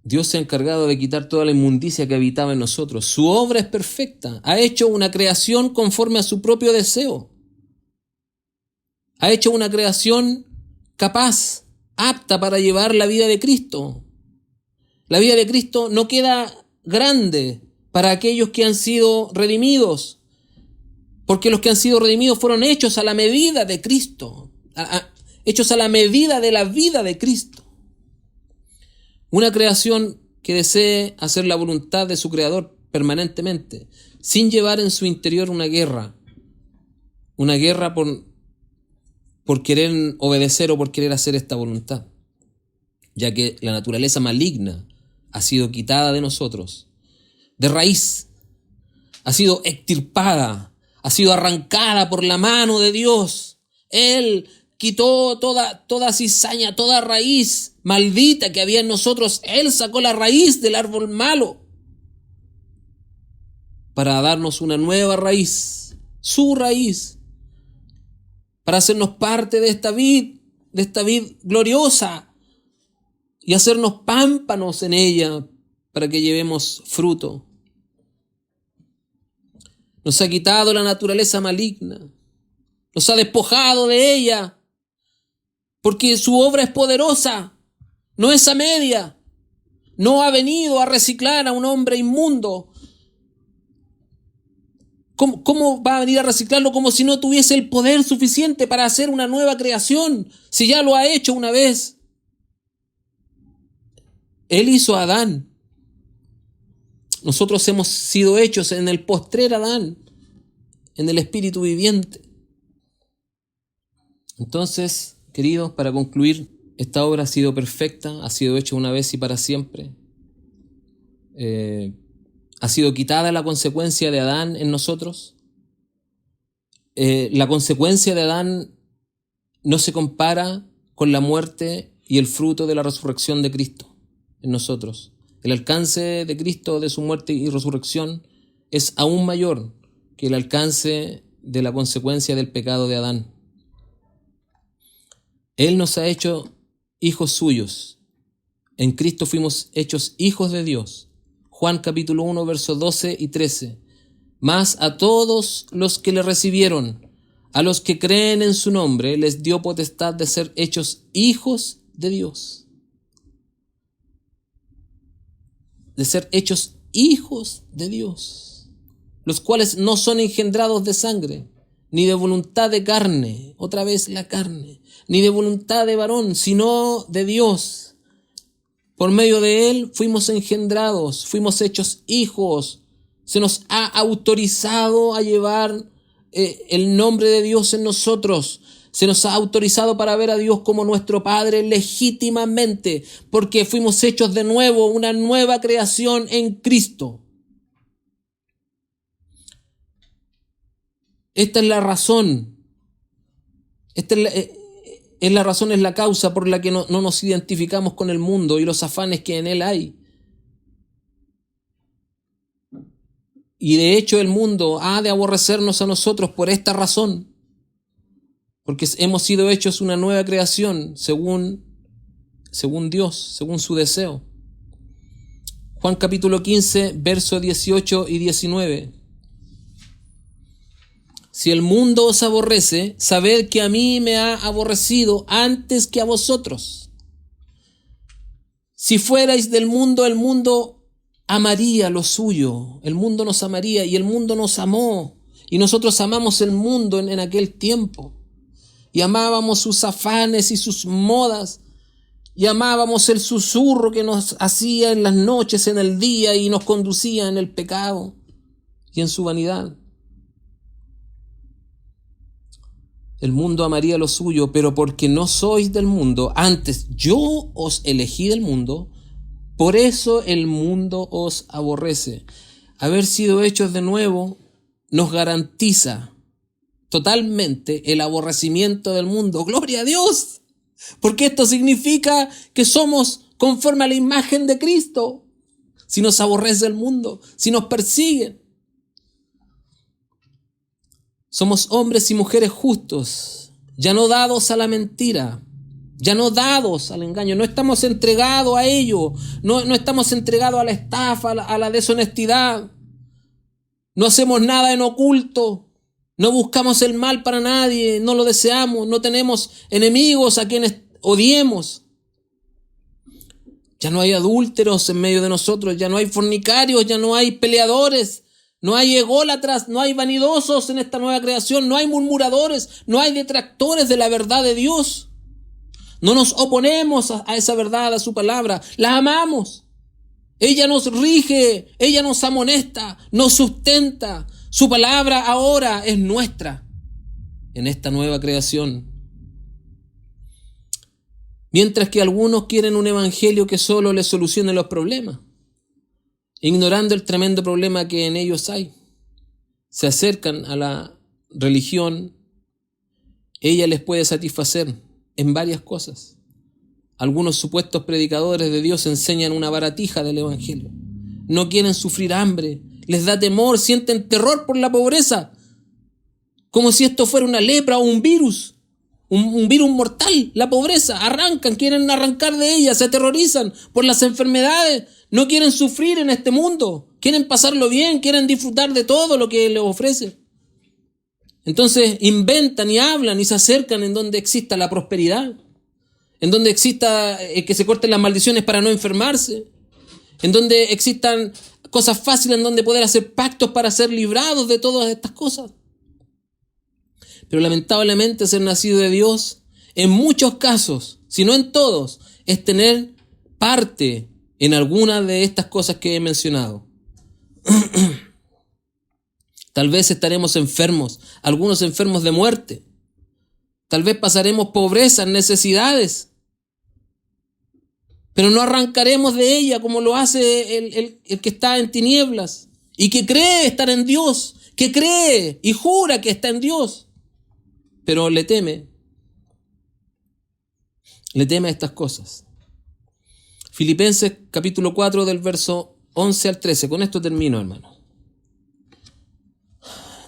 Dios se ha encargado de quitar toda la inmundicia que habitaba en nosotros. Su obra es perfecta. Ha hecho una creación conforme a su propio deseo. Ha hecho una creación capaz, apta para llevar la vida de Cristo. La vida de Cristo no queda grande para aquellos que han sido redimidos, porque los que han sido redimidos fueron hechos a la medida de Cristo, hechos a la medida de la vida de Cristo. Una creación que desee hacer la voluntad de su Creador permanentemente, sin llevar en su interior una guerra por querer obedecer o por querer hacer esta voluntad, ya que la naturaleza maligna ha sido quitada de nosotros, de raíz, ha sido extirpada, ha sido arrancada por la mano de Dios. Él quitó toda cizaña, toda raíz maldita que había en nosotros. Él sacó la raíz del árbol malo para darnos una nueva raíz, su raíz, para hacernos parte de esta vid gloriosa y hacernos pámpanos en ella para que llevemos fruto. Nos ha quitado la naturaleza maligna, nos ha despojado de ella, porque su obra es poderosa, no es a media. No ha venido a reciclar a un hombre inmundo. ¿Cómo va a venir a reciclarlo como si no tuviese el poder suficiente para hacer una nueva creación, si ya lo ha hecho una vez? Él hizo a Adán. Nosotros hemos sido hechos en el postrer Adán, en el Espíritu viviente. Entonces, queridos, para concluir, esta obra ha sido perfecta, ha sido hecha una vez y para siempre. Ha sido quitada la consecuencia de Adán en nosotros. La consecuencia de Adán no se compara con la muerte y el fruto de la resurrección de Cristo en nosotros. El alcance de Cristo, de su muerte y resurrección, es aún mayor que el alcance de la consecuencia del pecado de Adán. Él nos ha hecho hijos suyos. En Cristo fuimos hechos hijos de Dios. Juan capítulo 1, versos 12 y 13. Mas a todos los que le recibieron, a los que creen en su nombre, les dio potestad de ser hechos hijos de Dios. De ser hechos hijos de Dios, los cuales no son engendrados de sangre, ni de voluntad de carne, otra vez la carne, ni de voluntad de varón, sino de Dios. Por medio de Él fuimos engendrados, fuimos hechos hijos. Se nos ha autorizado a llevar el nombre de Dios en nosotros. Se nos ha autorizado para ver a Dios como nuestro Padre legítimamente, porque fuimos hechos de nuevo, una nueva creación en Cristo. Esta es la razón. Es la causa por la que no nos identificamos con el mundo y los afanes que en él hay. Y de hecho el mundo ha de aborrecernos a nosotros por esta razón, porque hemos sido hechos una nueva creación según Dios, según su deseo. Juan capítulo 15, versos 18 y 19. Si el mundo os aborrece, sabed que a mí me ha aborrecido antes que a vosotros. Si fuerais del mundo, el mundo amaría lo suyo. El mundo nos amaría y el mundo nos amó. Y nosotros amamos el mundo en aquel tiempo. Y amábamos sus afanes y sus modas. Y amábamos el susurro que nos hacía en las noches, en el día, y nos conducía en el pecado y en su vanidad. El mundo amaría lo suyo, pero porque no sois del mundo, antes yo os elegí del mundo, por eso el mundo os aborrece. Haber sido hechos de nuevo nos garantiza totalmente el aborrecimiento del mundo. ¡Gloria a Dios! Porque esto significa que somos conforme a la imagen de Cristo. Si nos aborrece el mundo, si nos persiguen. Somos hombres y mujeres justos, ya no dados a la mentira, ya no dados al engaño. No estamos entregados a ello, no estamos entregados a la estafa, a la deshonestidad. No hacemos nada en oculto, no buscamos el mal para nadie, no lo deseamos, no tenemos enemigos a quienes odiemos. Ya no hay adúlteros en medio de nosotros, ya no hay fornicarios, ya no hay peleadores. No hay ególatras, no hay vanidosos en esta nueva creación, no hay murmuradores, no hay detractores de la verdad de Dios. No nos oponemos a esa verdad, a su palabra, la amamos. Ella nos rige, ella nos amonesta, nos sustenta. Su palabra ahora es nuestra en esta nueva creación. Mientras que algunos quieren un evangelio que solo les solucione los problemas, ignorando el tremendo problema que en ellos hay. Se acercan a la religión, ella les puede satisfacer en varias cosas. Algunos supuestos predicadores de Dios enseñan una baratija del evangelio. No quieren sufrir hambre, les da temor, sienten terror por la pobreza, como si esto fuera una lepra o un virus. Un virus mortal, la pobreza, quieren arrancar de ella, se aterrorizan por las enfermedades, no quieren sufrir en este mundo, quieren pasarlo bien, quieren disfrutar de todo lo que les ofrece. Entonces inventan y hablan y se acercan en donde exista la prosperidad, en donde exista que se corten las maldiciones para no enfermarse, en donde existan cosas fáciles en donde poder hacer pactos para ser librados de todas estas cosas. Pero lamentablemente ser nacido de Dios, en muchos casos, si no en todos, es tener parte en alguna de estas cosas que he mencionado. Tal vez estaremos enfermos, algunos enfermos de muerte. Tal vez pasaremos pobreza, necesidades. Pero no arrancaremos de ella como lo hace el que está en tinieblas y que cree estar en Dios, que cree y jura que está en Dios, pero le teme a estas cosas. Filipenses capítulo 4 del verso 11 al 13. Con esto termino, hermano.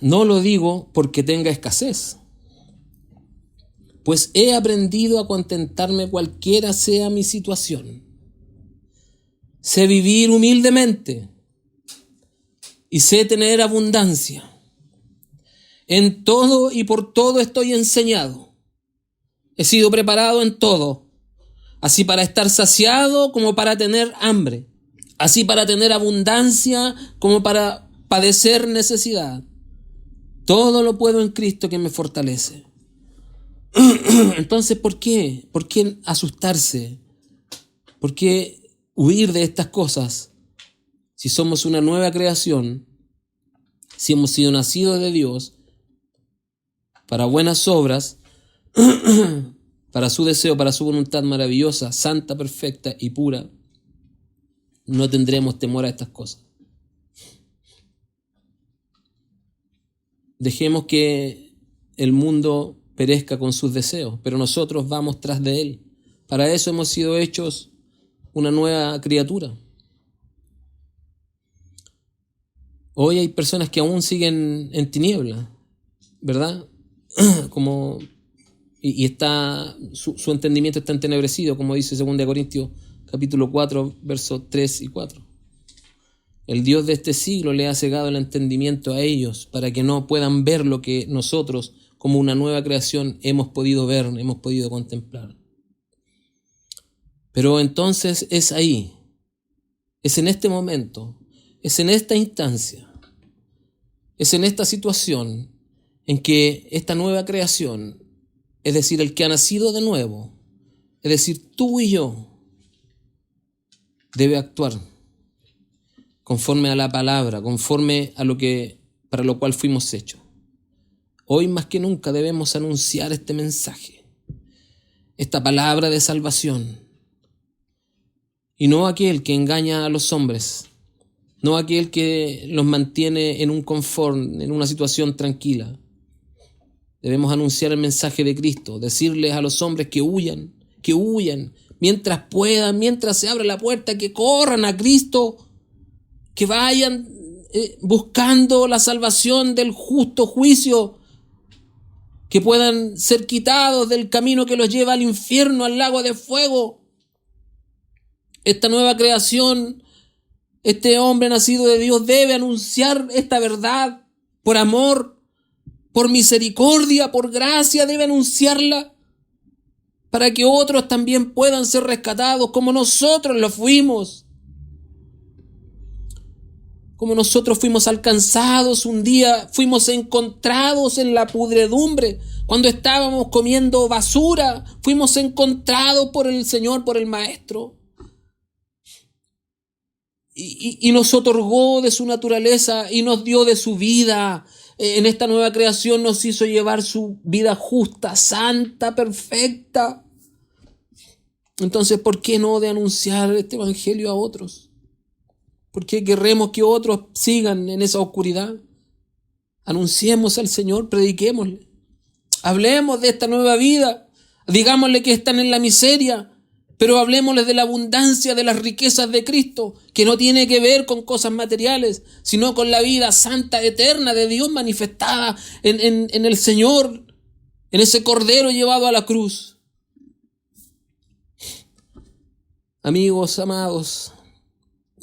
No lo digo porque tenga escasez, pues he aprendido a contentarme cualquiera sea mi situación. Sé vivir humildemente y sé tener abundancia. En todo y por todo estoy enseñado. He sido preparado en todo, así para estar saciado como para tener hambre, así para tener abundancia como para padecer necesidad. Todo lo puedo en Cristo que me fortalece. Entonces, ¿por qué? ¿Por qué asustarse? ¿Por qué huir de estas cosas? Si somos una nueva creación, si hemos sido nacidos de Dios para buenas obras, para su deseo, para su voluntad maravillosa, santa, perfecta y pura, no tendremos temor a estas cosas. Dejemos que el mundo perezca con sus deseos, pero nosotros vamos tras de él. Para eso hemos sido hechos una nueva criatura. Hoy hay personas que aún siguen en tinieblas, ¿verdad? Y está su entendimiento está entenebrecido, como dice 2 Corintios capítulo 4, versos 3 y 4. El Dios de este siglo le ha cegado el entendimiento a ellos para que no puedan ver lo que nosotros, como una nueva creación, hemos podido ver, hemos podido contemplar. Pero entonces es ahí, es en este momento, es en esta instancia, es en esta situación en que esta nueva creación, es decir, el que ha nacido de nuevo, es decir, tú y yo, debe actuar conforme a la palabra, conforme a para lo cual fuimos hechos. Hoy más que nunca debemos anunciar este mensaje, esta palabra de salvación, y no aquel que engaña a los hombres, no aquel que los mantiene en un confort, en una situación tranquila. Debemos anunciar el mensaje de Cristo, decirles a los hombres que huyan, mientras puedan, mientras se abre la puerta, que corran a Cristo, que vayan buscando la salvación del justo juicio, que puedan ser quitados del camino que los lleva al infierno, al lago de fuego. Esta nueva creación, este hombre nacido de Dios debe anunciar esta verdad por amor, por misericordia, por gracia, debe anunciarla para que otros también puedan ser rescatados como nosotros lo fuimos. Como nosotros fuimos alcanzados un día, fuimos encontrados en la pudredumbre, cuando estábamos comiendo basura, fuimos encontrados por el Señor, por el Maestro. Y nos otorgó de su naturaleza y nos dio de su vida. En esta nueva creación nos hizo llevar su vida justa, santa, perfecta. Entonces, ¿por qué no de anunciar este evangelio a otros? ¿Por qué querremos que otros sigan en esa oscuridad? Anunciemos al Señor, prediquémosle. Hablemos de esta nueva vida. Digámosle que están en la miseria, pero hablemosles de la abundancia de las riquezas de Cristo, que no tiene que ver con cosas materiales, sino con la vida santa, eterna de Dios manifestada en el Señor, en ese Cordero llevado a la cruz. Amigos, amados,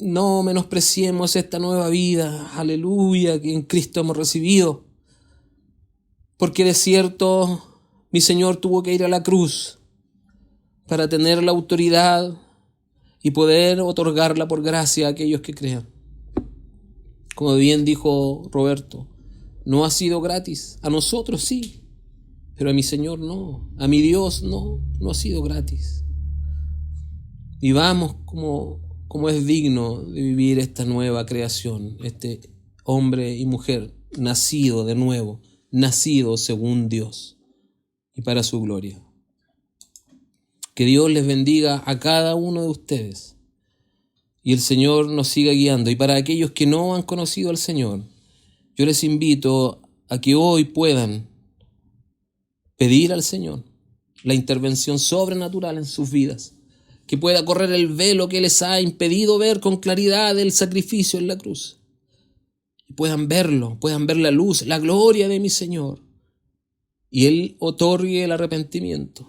no menospreciemos esta nueva vida, aleluya, que en Cristo hemos recibido, porque de cierto mi Señor tuvo que ir a la cruz para tener la autoridad y poder otorgarla por gracia a aquellos que crean. Como bien dijo Roberto, no ha sido gratis, a nosotros sí, pero a mi Señor no, a mi Dios no ha sido gratis. Vivamos como es digno de vivir esta nueva creación, este hombre y mujer nacido de nuevo, nacido según Dios y para su gloria. Que Dios les bendiga a cada uno de ustedes y el Señor nos siga guiando. Y para aquellos que no han conocido al Señor, yo les invito a que hoy puedan pedir al Señor la intervención sobrenatural en sus vidas, que pueda correr el velo que les ha impedido ver con claridad el sacrificio en la cruz, y puedan verlo, puedan ver la luz, la gloria de mi Señor, y Él otorgue el arrepentimiento,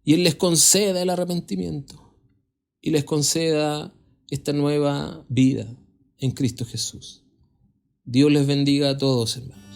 y Él les conceda el arrepentimiento, y les conceda esta nueva vida en Cristo Jesús. Dios les bendiga a todos, hermanos.